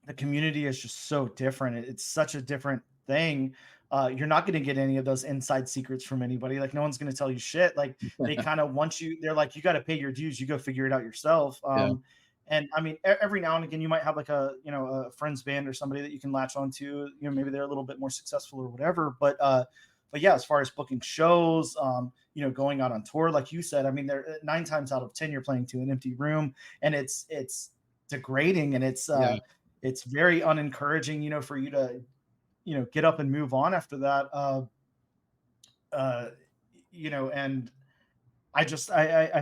the community is just so different. It's such a different thing. You're not going to get any of those inside secrets from anybody. Like no one's going to tell you shit. Like they kind of want you. They're like, you got to pay your dues. You go figure it out yourself. Yeah. And I mean, every now and again, you might have like a friend's band or somebody that you can latch onto. Maybe they're a little bit more successful or whatever. But yeah, as far as booking shows, going out on tour, like you said, I mean, they're 9 times out of 10 you're playing to an empty room, and it's degrading, and it's very unencouraging, for you to get up and move on after that. And I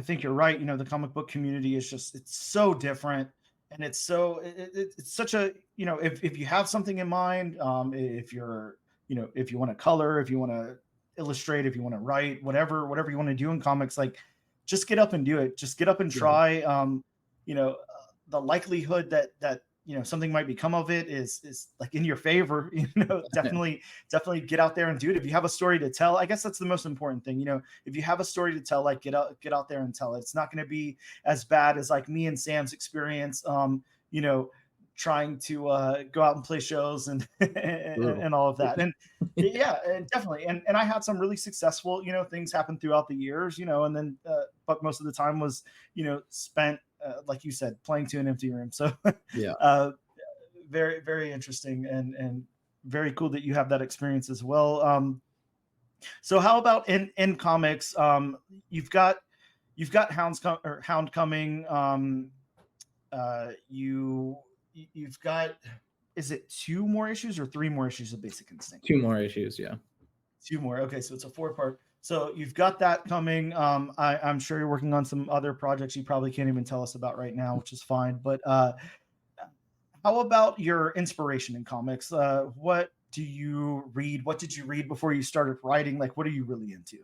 think you're right. The comic book community is it's so different, and it's such a, if you have something in mind, if you're, if you want to color, if you want to illustrate, if you want to write, whatever you want to do in comics, like just get up and do it. Just get up and try. The likelihood that something might become of it is like in your favor. Definitely get out there and do it. If you have a story to tell, I guess that's the most important thing. If you have a story to tell, like get out there and tell it. It's not going to be as bad as like me and Sam's experience. Trying to go out and play shows and and all of that. And yeah, and definitely. And I had some really successful, things happen throughout the years, and then, but most of the time was, spent, like you said, playing to an empty room. So yeah, very, very interesting and very cool that you have that experience as well. So how about in comics? You've got Hound coming. You've got, is it 2 more issues or 3 more issues of Basic Instinct? 2 more issues, yeah. 2 more. Okay, so it's a 4-part. So you've got that coming. I'm sure you're working on some other projects you probably can't even tell us about right now, which is fine. But how about your inspiration in comics? What do you read? What did you read before you started writing? Like, what are you really into?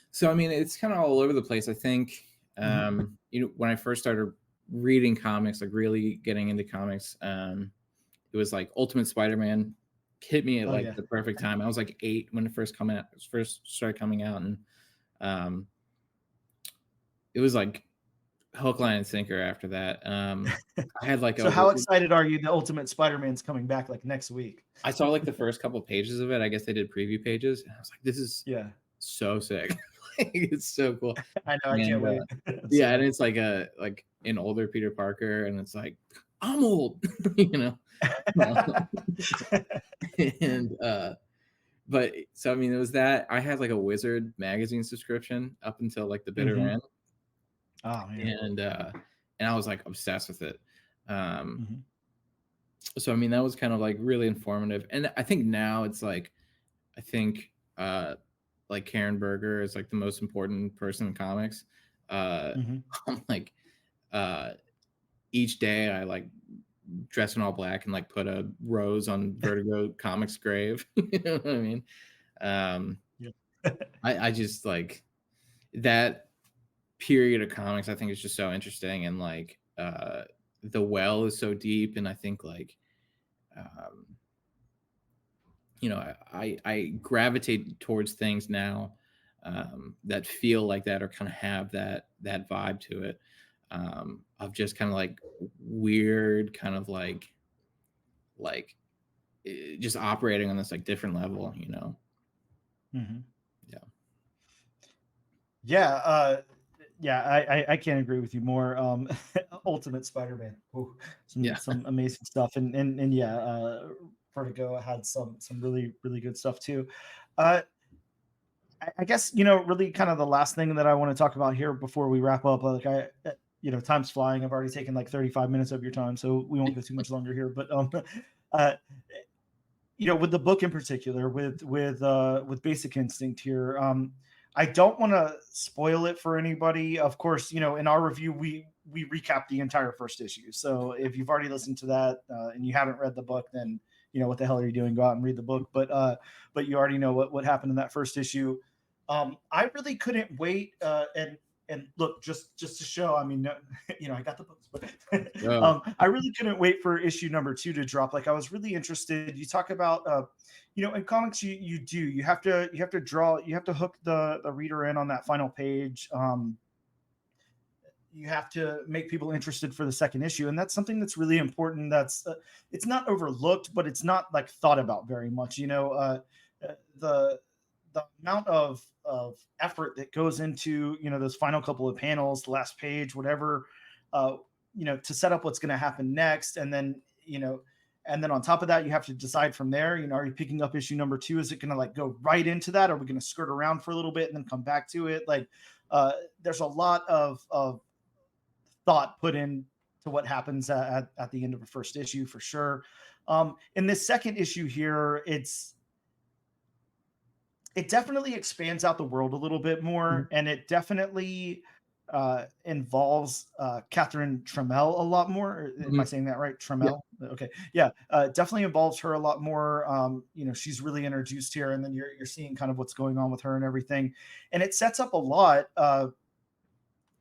So, I mean, it's kind of all over the place. I think, when I first started reading comics, like really getting into comics, it was like Ultimate Spider-Man hit me at the perfect time. I was like 8 when it first started coming out, and it was like hook, line, and sinker after that. I had like so how excited are you? The Ultimate Spider-Man's coming back like next week. I saw like the first couple pages of it. I guess they did preview pages, and I was like, this is so sick. It's so cool. I know, I can't wait. Yeah, and it's like an older Peter Parker, and it's like, I'm old, and but so I mean, it was that I had like a Wizard magazine subscription up until like the bitter end. Oh man. And I was like obsessed with it. So I mean, that was kind of like really informative, and I think now it's like, like Karen Berger is like the most important person in comics. I'm like, each day I like dress in all black and like put a rose on Vertigo Comics grave. You know what I mean? I just like that period of comics. I think it's just so interesting, and like the well is so deep, and I think like I gravitate towards things now that feel like that, or kind of have that vibe to it, of just kind of like weird, kind of like just operating on this like different level, I can't agree with you more. Ultimate Spider-Man, some amazing stuff, and Vertigo had some really, really good stuff too. I guess, really kind of the last thing that I want to talk about here before we wrap up, like time's flying. I've already taken like 35 minutes of your time, so we won't go too much longer here. But with the book in particular, with Basic Instinct here, I don't want to spoil it for anybody. Of course, in our review, we recap the entire first issue. So if you've already listened to that and you haven't read the book, then what the hell are you doing? Go out and read the book. But you already know what happened in that first issue. I really couldn't wait. And look, just to show, I mean, I got the books, but I really couldn't wait for issue number 2 to drop. Like, I was really interested. You talk about, in comics, you have to hook the reader in on that final page. You have to make people interested for the second issue, and that's something that's really important. That's it's not overlooked, but it's not like thought about very much. the amount of effort that goes into, you know, those final couple of panels, the last page, whatever, you know, to set up what's going to happen next, and then, you know, and then on top of that, you have to decide from there, you know, are you picking up issue number 2? Is it going to like go right into that? Or are we going to skirt around for a little bit and then come back to it? Like, there's a lot of thought put in to what happens at the end of a first issue for sure. In this second issue here, it definitely expands out the world a little bit more, and it definitely involves Catherine Trammell a lot more. Am I saying that right? Trammell? Yeah. Okay. Yeah. Definitely involves her a lot more. You know, she's really introduced here, and then you're seeing kind of what's going on with her and everything. And it sets up a lot.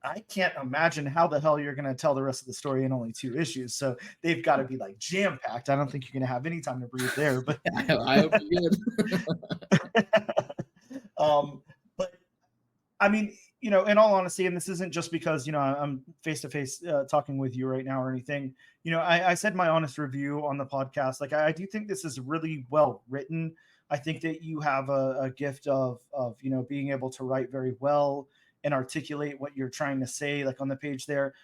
I can't imagine how the hell you're going to tell the rest of the story in only 2 issues. So they've got to be like jam packed. I don't think you're going to have any time to breathe there, but I hope you did. But I mean, you know, in all honesty, and this isn't just because, you know, I'm face to face talking with you right now or anything, you know, I said my honest review on the podcast. Like, I do think this is really well written. I think that you have a gift of, you know, being able to write very well and articulate what you're trying to say, like on the page there.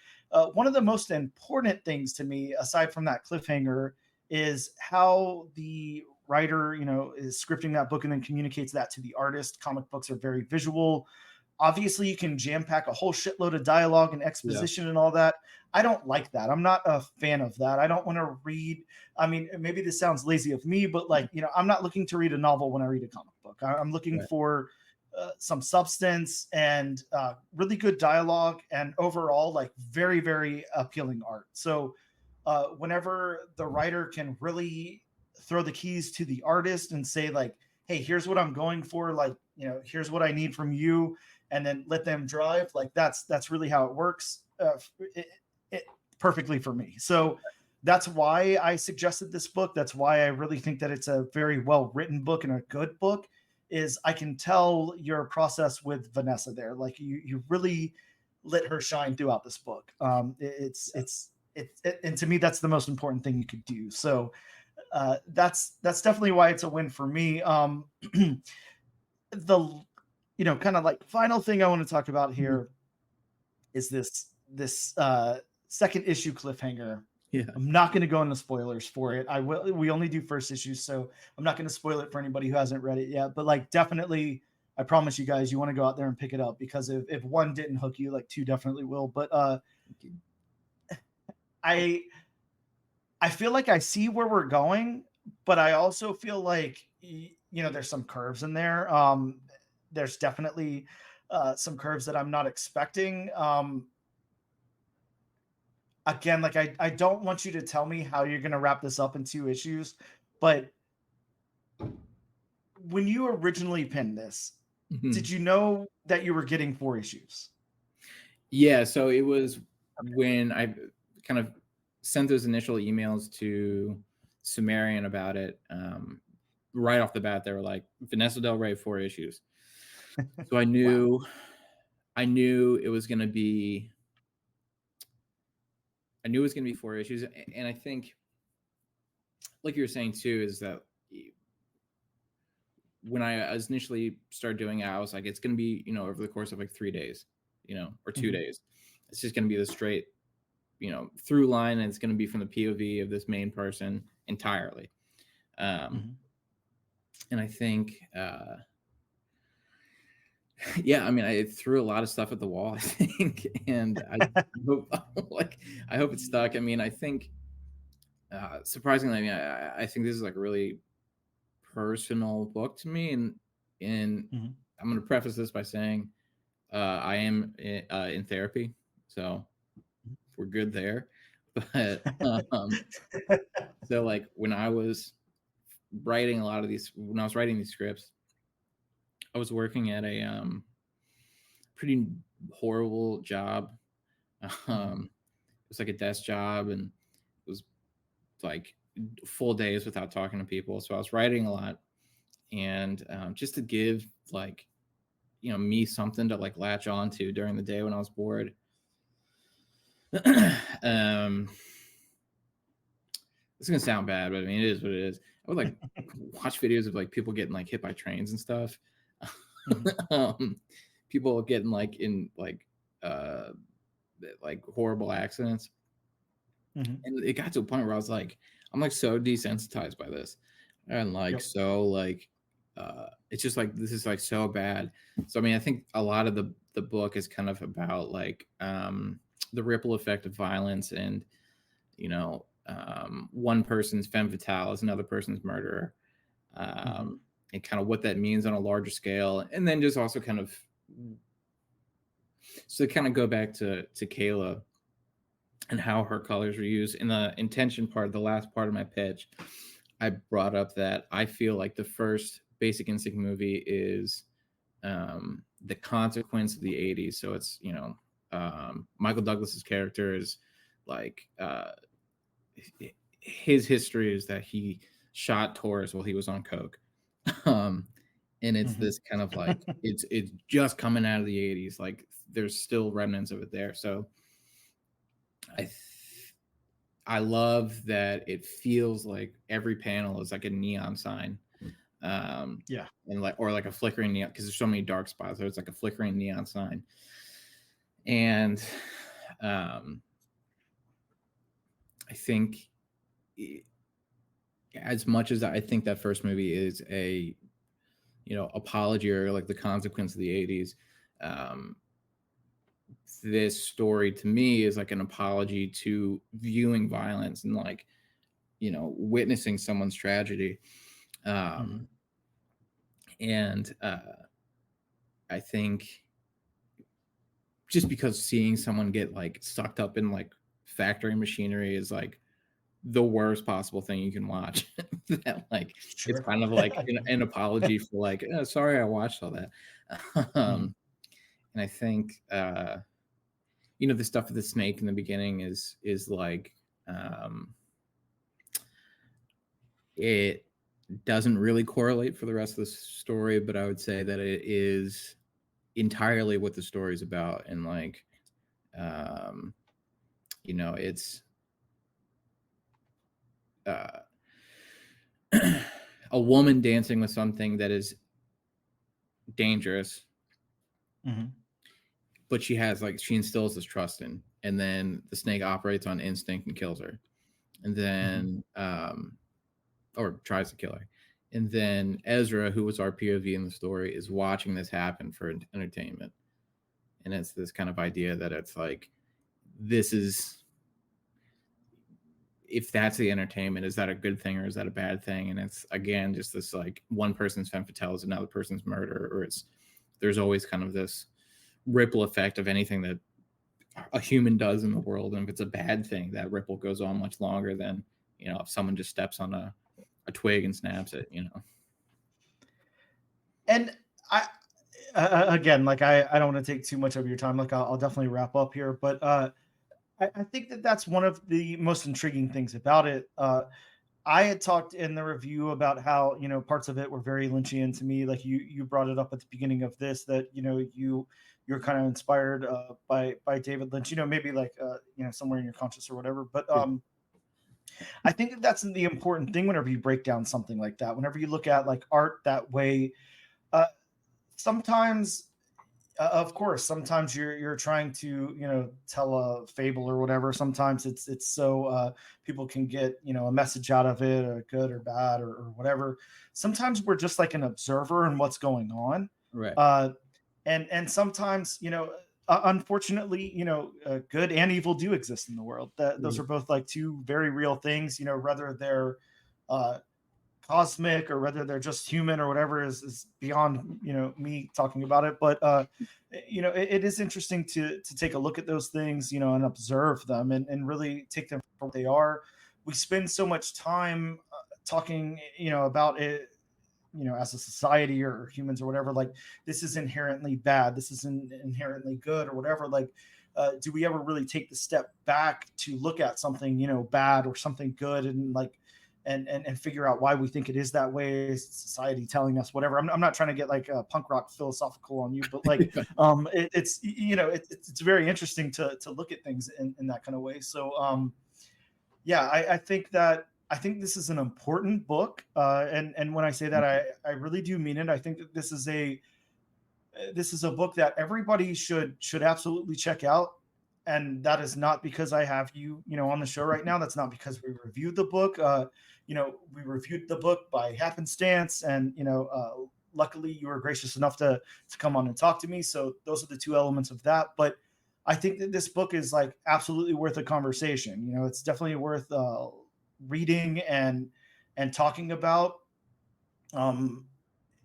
One of the most important things to me, aside from that cliffhanger, is how the writer, you know, is scripting that book and then communicates that to the artist. Comic books are very visual. Obviously, you can jam pack a whole shitload of dialogue and exposition and all that. I don't like that. I'm not a fan of that. I don't want to read. I mean, maybe this sounds lazy of me, but like, you know, I'm not looking to read a novel when I read a comic book. I'm looking for some substance and really good dialogue and overall like very, very appealing art. So whenever the writer can really throw the keys to the artist and say like, hey, here's what I'm going for, like, you know, here's what I need from you, and then let them drive, like that's really how it works. It perfectly for me. So that's why I suggested this book. That's why I really think that it's a very well written book and a good book. Is I can tell your process with Vanessa there. Like you really let her shine throughout this book. And to me, that's the most important thing you could do. So that's definitely why it's a win for me. The, you know, kind of like final thing I want to talk about here is this second issue cliffhanger. Yeah. I'm not going to go into spoilers for it. We only do first issues, so I'm not going to spoil it for anybody who hasn't read it yet. But like, definitely, I promise you guys, you want to go out there and pick it up, because if 1 didn't hook you, like 2 definitely will. But I feel like I see where we're going, but I also feel like, you know, there's some curves in there. There's definitely some curves that I'm not expecting. Again, like I don't want you to tell me how you're going to wrap this up in 2 issues, but when you originally penned this, did you know that you were getting 4 issues? Yeah, so it was when I kind of sent those initial emails to Sumerian about it. Right off the bat, they were like, Vanesa Del Rey, 4 issues. So I knew, wow. I knew it was going to be 4 issues. And I think, like you were saying too, is that when I initially started doing it, I was like, it's going to be, you know, over the course of like 3 days, you know, or 2 days. It's just going to be the straight, you know, through line, and it's going to be from the POV of this main person entirely. And I think, yeah, I mean, I threw a lot of stuff at the wall, I think, and I hope it stuck. I mean, I think, surprisingly, I mean, I think this is like a really personal book to me, and I'm going to preface this by saying I am in therapy, so we're good there. But so like when I was writing these scripts, I was working at a pretty horrible job. It was like a desk job, and it was like full days without talking to people. So I was writing a lot, and just to give like, you know, me something to like latch on to during the day when I was bored. It's gonna sound bad, but I mean, it is what it is. would like watch videos of like people getting like hit by trains and stuff. People getting like in like horrible accidents. And it got to a point where I was like, I'm like so desensitized by this, and like so like it's just like this is like so bad. So I mean, I think a lot of the book is kind of about like the ripple effect of violence, and you know, one person's femme fatale is another person's murderer, and kind of what that means on a larger scale, and then just also kind of so kind of go back to Kayla and how her colors were used in the intention part, the last part of my pitch. I brought up that I feel like the first Basic Instinct movie is the consequence of the 80s. So it's, you know, Michael Douglas's character is like his history is that he shot Taurus while he was on coke. And it's this kind of like it's just coming out of the 80s, like there's still remnants of it there. So I love that it feels like every panel is like a neon sign. And like, or like a flickering neon, because there's so many dark spots, so it's like a flickering neon sign. And I think as much as I think that first movie is a, you know, apology or like the consequence of the 80s, this story to me is like an apology to viewing violence and like, you know, witnessing someone's tragedy. And I think just because seeing someone get like sucked up in like factory machinery is like the worst possible thing you can watch. That like it's kind of like an apology for like, oh, sorry I watched all that. And I think you know, the stuff with the snake in the beginning is like it doesn't really correlate for the rest of the story, but I would say that it is entirely what the story is about. And like you know, it's a woman dancing with something that is dangerous, but she has like, she instills this trust in, and then the snake operates on instinct and kills her, and then or tries to kill her, and then Ezra, who was our POV in the story, is watching this happen for entertainment. And it's this kind of idea that it's like, this is, if that's the entertainment, is that a good thing or is that a bad thing? And it's again just this like one person's femme fatale is another person's murder, or it's, there's always kind of this ripple effect of anything that a human does in the world, and if it's a bad thing, that ripple goes on much longer than, you know, if someone just steps on a twig and snaps it, you know. And I again, like I don't want to take too much of your time, like I'll definitely wrap up here, but I think that that's one of the most intriguing things about it. I had talked in the review about how, you know, parts of it were very Lynchian to me. Like you brought it up at the beginning of this, that, you know, you're kind of inspired by David Lynch, you know, maybe like, you know, somewhere in your conscious or whatever. But I think that that's the important thing whenever you break down something like that, whenever you look at like art that way, sometimes, of course, sometimes you're trying to, you know, tell a fable or whatever. Sometimes it's so people can get, you know, a message out of it, or good or bad, or whatever. Sometimes we're just like an observer in what's going on, right? And sometimes, you know, unfortunately, you know, good and evil do exist in the world. Those are both like two very real things, you know, whether they're cosmic or whether they're just human or whatever is beyond, you know, me talking about it. But you know, it is interesting to take a look at those things, you know, and observe them, and really take them for what they are. We spend so much time talking, you know, about it, you know, as a society or humans or whatever, like this is inherently bad, this is inherently good or whatever. Like do we ever really take the step back to look at something, you know, bad or something good, and like and figure out why we think it is that way? Is society telling us whatever? I'm not trying to get like punk rock philosophical on you, but like it's, you know, it's very interesting to look at things in that kind of way. So yeah, I think that I think this is an important book, and when I say that, I really do mean it. I think that this is a book that everybody should absolutely check out, and that is not because I have you know on the show right now. That's not because we reviewed the book. We reviewed the book by happenstance, and luckily you were gracious enough to come on and talk to me. So those are the two elements of that. But I think that this book is like absolutely worth a conversation. It's definitely worth reading and talking about. Um,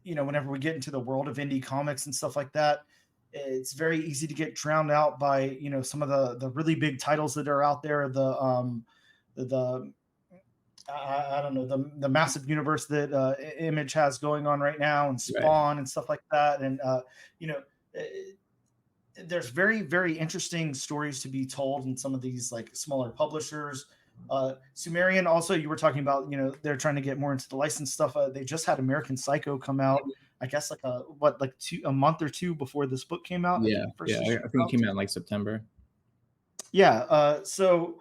Whenever we get into the world of indie comics and stuff like that, it's very easy to get drowned out by some of the really big titles that are out there. The I don't know, the massive universe that Image has going on right now, and Right. Spawn and stuff like that. And you know, uh, there's very very interesting stories to be told in some of these like smaller publishers. Sumerian, also, you were talking about, they're trying to get more into the licensed stuff. They just had American Psycho come out, I guess, like a month or two before this book came out. Yeah, I think it came out in like September. Yeah. So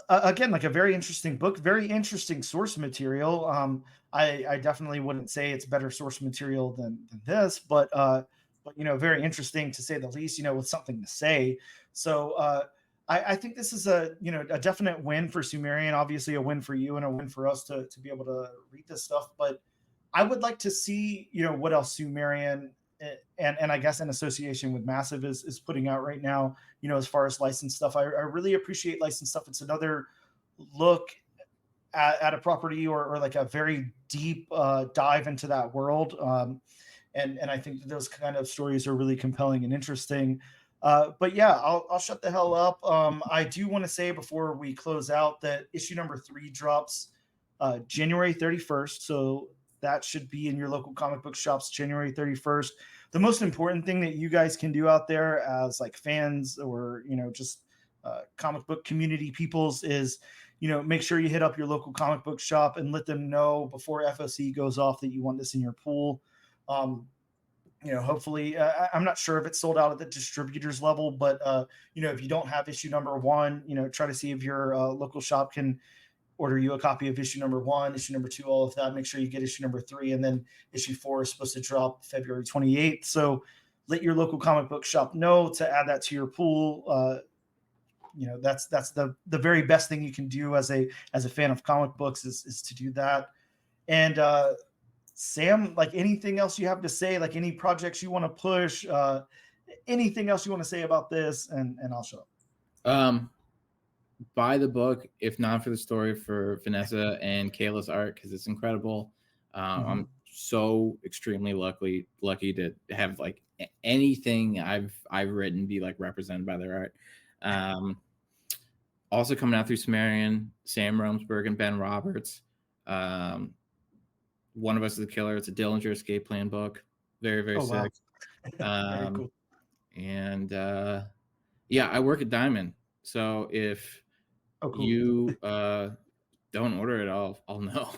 again, like a very interesting book, very interesting source material. I definitely wouldn't say it's better source material than this, but very interesting to say the least. With something to say. So I think this is a definite win for Sumerian. Obviously, a win for you and a win for us to be able to read this stuff. But I would like to see what else Sumerian and I guess in association with Massive is putting out right now. As far as licensed stuff, I really appreciate licensed stuff. It's another look at a property or like a very deep dive into that world. And I think that those kind of stories are really compelling and interesting. But yeah, I'll shut the hell up. I do want to say before we close out that issue number 3 drops January 31st. So that should be in your local comic book shops January 31st. The most important thing that you guys can do out there as like fans or, just comic book community peoples is, make sure you hit up your local comic book shop and let them know before FOC goes off that you want this in your pool. Hopefully, I'm not sure if it's sold out at the distributors level, but if you don't have issue number 1, try to see if your local shop can order you a copy of issue number 1, issue number 2, all of that. Make sure you get issue number 3, and then issue 4 is supposed to drop February 28th. So let your local comic book shop know to add that to your pool. That's the very best thing you can do as a fan of comic books is to do that. And Sam, like anything else you have to say, like any projects you want to push, anything else you want to say about this, and I'll shut up. Buy the book, if not for the story, for Vanessa and Kayla's art, because it's incredible. I'm so extremely lucky to have like anything I've written be like represented by their art. Also coming out through Sumerian, Sam Romsberg and Ben Roberts. One of Us is a Killer. It's a Dillinger escape plan book. Very, very sick. Wow. Very cool. And yeah, I work at Diamond. So if you don't order it, I'll know.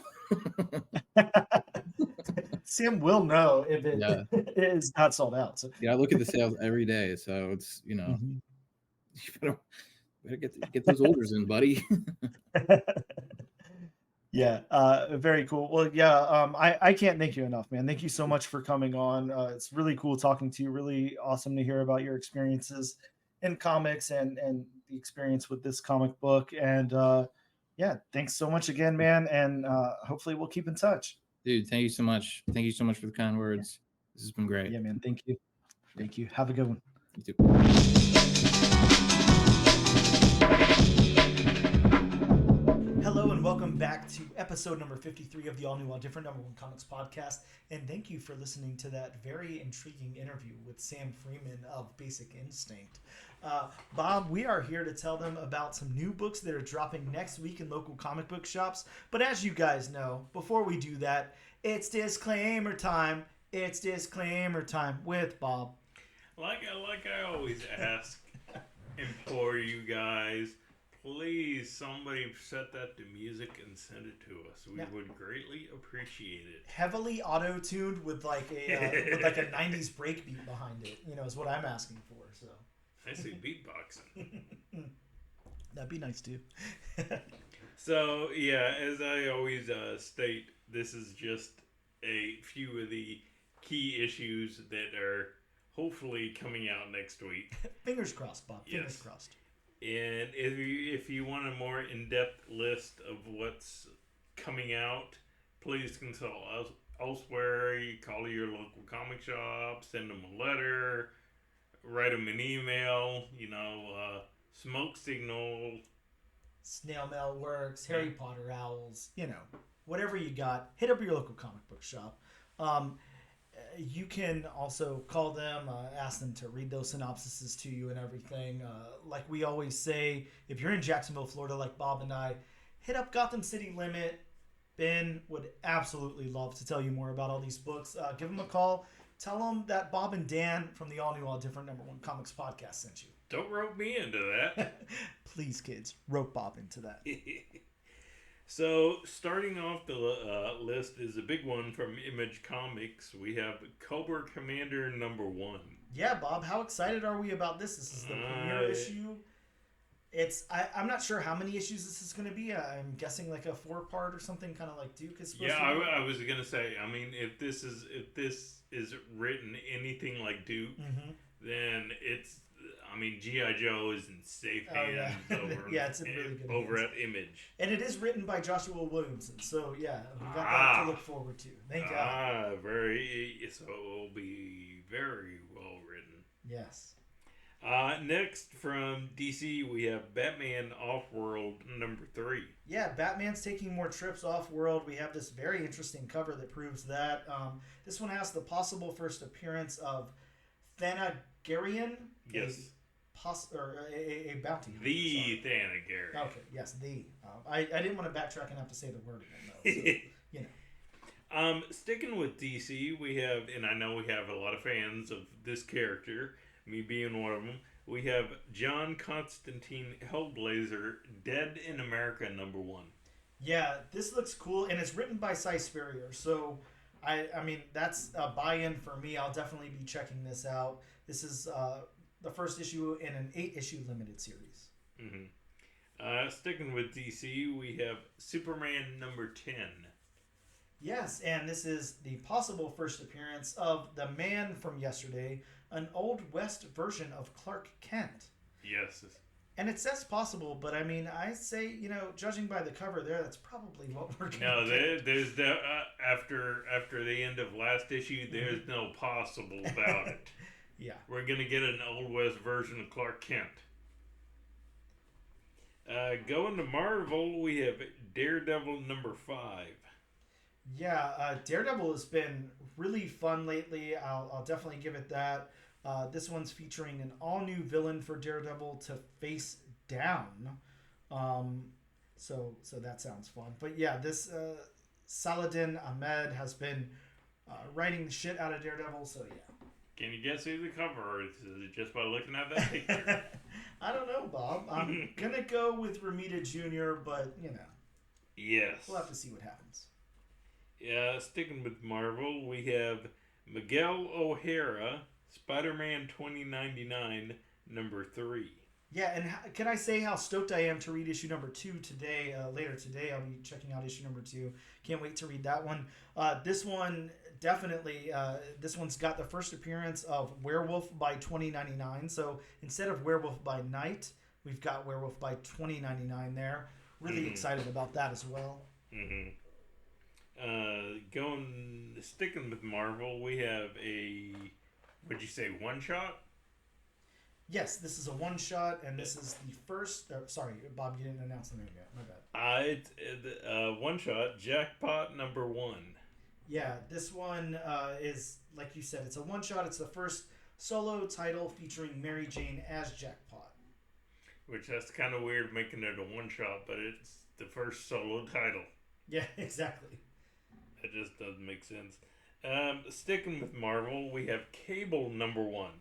Sam will know if it is not sold out. So yeah, I look at the sales every day. So it's you better get those orders in, buddy. Yeah, very cool. Well, yeah, I can't thank you enough, man. Thank you so much for coming on. It's really cool talking to you. Really awesome to hear about your experiences in comics and the experience with this comic book. And yeah, thanks so much again, man. And hopefully we'll keep in touch. Dude, thank you so much. Thank you so much for the kind words. This has been great. Yeah, man. Thank you. Thank you. Have a good one. You too. Hello and welcome back to episode number 53 of the All New All Different #1 Comics podcast. And thank you for listening to that very intriguing interview with Sam Freeman of Basic Instinct. Bob, we are here to tell them about some new books that are dropping next week in local comic book shops. But as you guys know, before we do that, it's disclaimer time. It's disclaimer time with Bob. Like I always ask, implore you guys, please, somebody set that to music and send it to us. We would greatly appreciate it. Heavily auto-tuned with like a with like a 90s breakbeat behind it, is what I'm asking for. So I say beatboxing. That'd be nice too. So, yeah, as I always state, this is just a few of the key issues that are hopefully coming out next week. Fingers crossed, Bob. Fingers Yes. crossed. And if you want a more in-depth list of what's coming out, please consult us elsewhere. You call your local comic shop, send them a letter, write them an email, smoke signal. Snail mail works, Harry Potter owls, whatever you got, hit up your local comic book shop. You can also call them, ask them to read those synopsises to you and everything. Like we always say, if you're in Jacksonville, Florida, like Bob and I, hit up Gotham City Limit. Ben would absolutely love to tell you more about all these books. Give them a call. Tell them that Bob and Dan from the All New All Different #1 Comics podcast sent you. Don't rope me into that. Please, kids, rope Bob into that. So, starting off the list is a big one from Image Comics. We have Cobra Commander #1. Yeah, Bob, how excited are we about this? This is the premiere issue. I'm not sure how many issues this is going to be. I'm guessing like a 4-part or something, kind of like Duke is supposed to be. I was gonna say. I mean, if this is written anything like Duke, then it's. I mean, G.I. Joe is in safe hands over. Yeah, it's in really good over hands. at Image, and it is written by Joshua Williamson. So yeah, we got that to look forward to. Thank God. So it will be very well written. Yes. Next from DC, we have Batman Off-World #3. Yeah, Batman's taking more trips off-world. We have this very interesting cover that proves that. This one has the possible first appearance of Thanagarian. Yes. A bounty hunter. The Thanagarian. Okay, yes, the. I didn't want to backtrack and have to say the word again, though. So, Sticking with DC, we have, and I know we have a lot of fans of this character, me being one of them, we have John Constantine Hellblazer, Dead in America #1. Yeah, this looks cool, and it's written by Cy Spurrier, so I mean, that's a buy-in for me. I'll definitely be checking this out. This is the first issue in an 8-issue limited series. Sticking with DC, we have Superman #10. Yes, and this is the possible first appearance of the Man from Yesterday, an Old West version of Clark Kent. Yes. And it says possible, but I mean, I say, judging by the cover there, that's probably what we're going to get. No, there's after the end of last issue, there's no possible about it. Yeah. We're going to get an Old West version of Clark Kent. Going to Marvel, we have Daredevil #5. Yeah, Daredevil has been really fun lately. I'll definitely give it that. This one's featuring an all-new villain for Daredevil to face down. So that sounds fun. But yeah, this Saladin Ahmed has been writing the shit out of Daredevil, so yeah. Can you guess who the cover is? Is it just by looking at that picture? I don't know, Bob. I'm going to go with Ramita Jr., but, Yes. We'll have to see what happens. Yeah, sticking with Marvel, we have Miguel O'Hara, Spider-Man 2099, #3. Yeah, and can I say how stoked I am to read issue #2 today? Later today, I'll be checking out issue #2. Can't wait to read that one. This one, definitely, this one's got the first appearance of Werewolf by 2099. So instead of Werewolf by Night, we've got Werewolf by 2099 there. Really excited about that as well. Sticking with Marvel, we have would you say one-shot? Yes, this is a one-shot, and this is the first... sorry, Bob, you didn't announce the name yet. My bad. It's one-shot, Jackpot #1. Yeah, this one is, like you said, it's a one-shot. It's the first solo title featuring Mary Jane as Jackpot. Which, that's kind of weird making it a one-shot, but it's the first solo title. Yeah, exactly. That just doesn't make sense. Sticking with Marvel, we have Cable #1.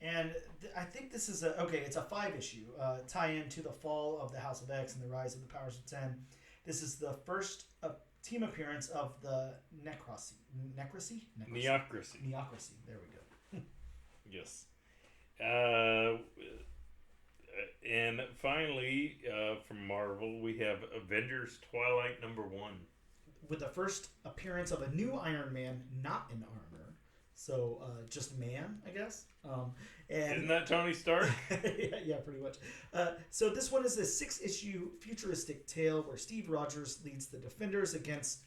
And I think this is it's a 5-issue tie-in to the fall of the House of X and the rise of the Powers of 10. This is the first team appearance of the Necrocy. Neocracy. There we go. Yes. And finally, from Marvel, Marvel, we have Avengers Twilight #1. With the first appearance of a new Iron Man, not in armor. So, just man, I guess. And Isn't that Tony Stark? yeah, pretty much. So this one is a 6-issue futuristic tale where Steve Rogers leads the Defenders against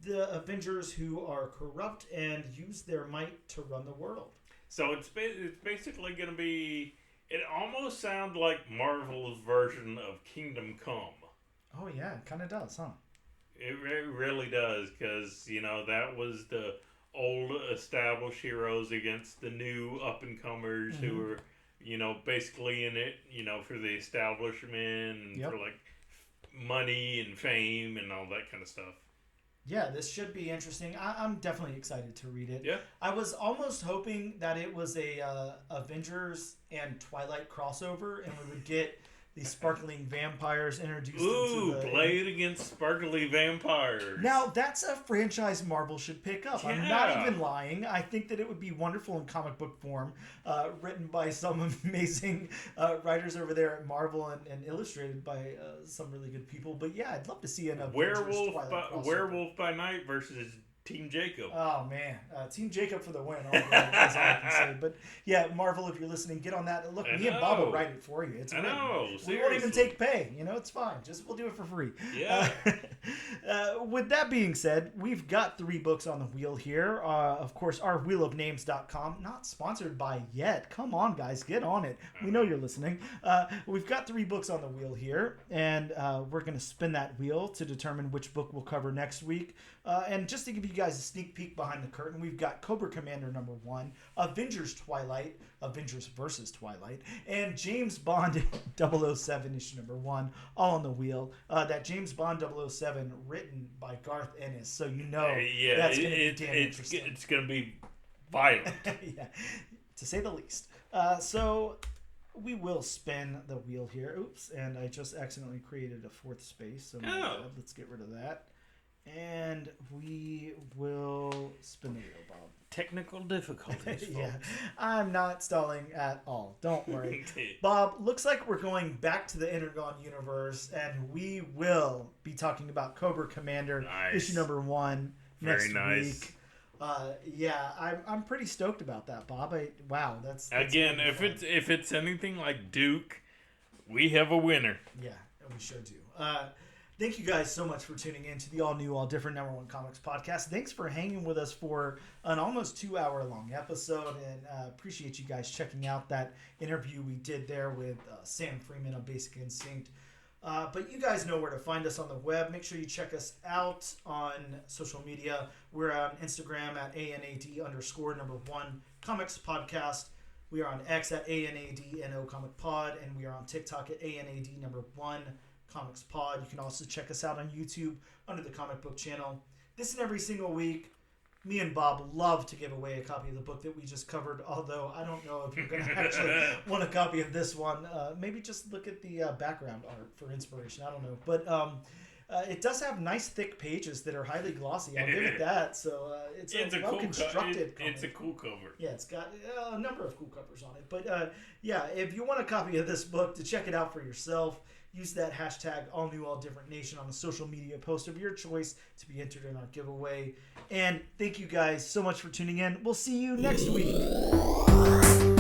the Avengers, who are corrupt and use their might to run the world. So it's basically going to be... It almost sounds like Marvel's version of Kingdom Come. Oh, yeah, it kind of does, huh? It really does, because, that was the old established heroes against the new up-and-comers who were, basically in it, for the establishment and for, like, money and fame and all that kind of stuff. Yeah, this should be interesting. I'm definitely excited to read it. Yeah. I was almost hoping that it was a Avengers and Twilight crossover, and we would get these sparkling vampires introduced into the... play it against sparkly vampires. Now, that's a franchise Marvel should pick up. Yeah. I'm not even lying. I think that it would be wonderful in comic book form, written by some amazing writers over there at Marvel and illustrated by some really good people. But yeah, I'd love to see an Werewolf by Night versus Team Jacob. Oh, man. Team Jacob for the win. That's all I can say. But, yeah, Marvel, if you're listening, get on that. Look, me and Bob will write it for you. It's written. We won't even take pay. It's fine. We'll do it for free. Yeah. With that being said, we've got 3 books on the wheel here. Of course, our wheelofnames.com. Not sponsored by yet. Come on, guys. Get on it. We know you're listening. We've got 3 books on the wheel here, and we're going to spin that wheel to determine which book we'll cover next week. And just to give you guys a sneak peek behind the curtain, we've got Cobra Commander #1, Avengers Twilight, Avengers vs. Twilight, and James Bond 007 issue #1, all on the wheel. That James Bond 007 written by Garth Ennis, so that's going to be damn interesting. It's going to be violent. Yeah, to say the least. So we will spin the wheel here. Oops, and I just accidentally created a 4th space, so let's get rid of that. And we will spin the wheel, Bob. Technical difficulties. Yeah, I'm not stalling at all. Don't worry. Bob, looks like we're going back to the Intergon universe, and we will be talking about Cobra Commander issue #1 next week. Yeah, I'm pretty stoked about that, Bob. That's again, if it's anything like Duke, we have a winner. Yeah, we sure do. Thank you guys so much for tuning in to the all-new, all-different #1 Comics podcast. Thanks for hanging with us for an almost 2-hour-long episode, and appreciate you guys checking out that interview we did there with Sam Freeman of Basic Instinct. But you guys know where to find us on the web. Make sure you check us out on social media. We're on Instagram at ANAD_1 Comics Podcast. We are on X at ANADNO Comic Pod, and we are on TikTok at ANAD1 Comics Pod. You can also check us out on YouTube under the Comic Book Channel. This and every single week, me and Bob love to give away a copy of the book that we just covered, although I don't know if you're going to actually want a copy of this one. Maybe just look at the background art for inspiration. I don't know. But it does have nice, thick pages that are highly glossy. I'll give it that. So it's a well-constructed comic. It's a cool cover. Yeah, it's got a number of cool covers on it. But yeah, if you want a copy of this book to check it out for yourself, use that hashtag #AllNewAllDifferentNation on a social media post of your choice to be entered in our giveaway. And thank you guys so much for tuning in. We'll see you next week.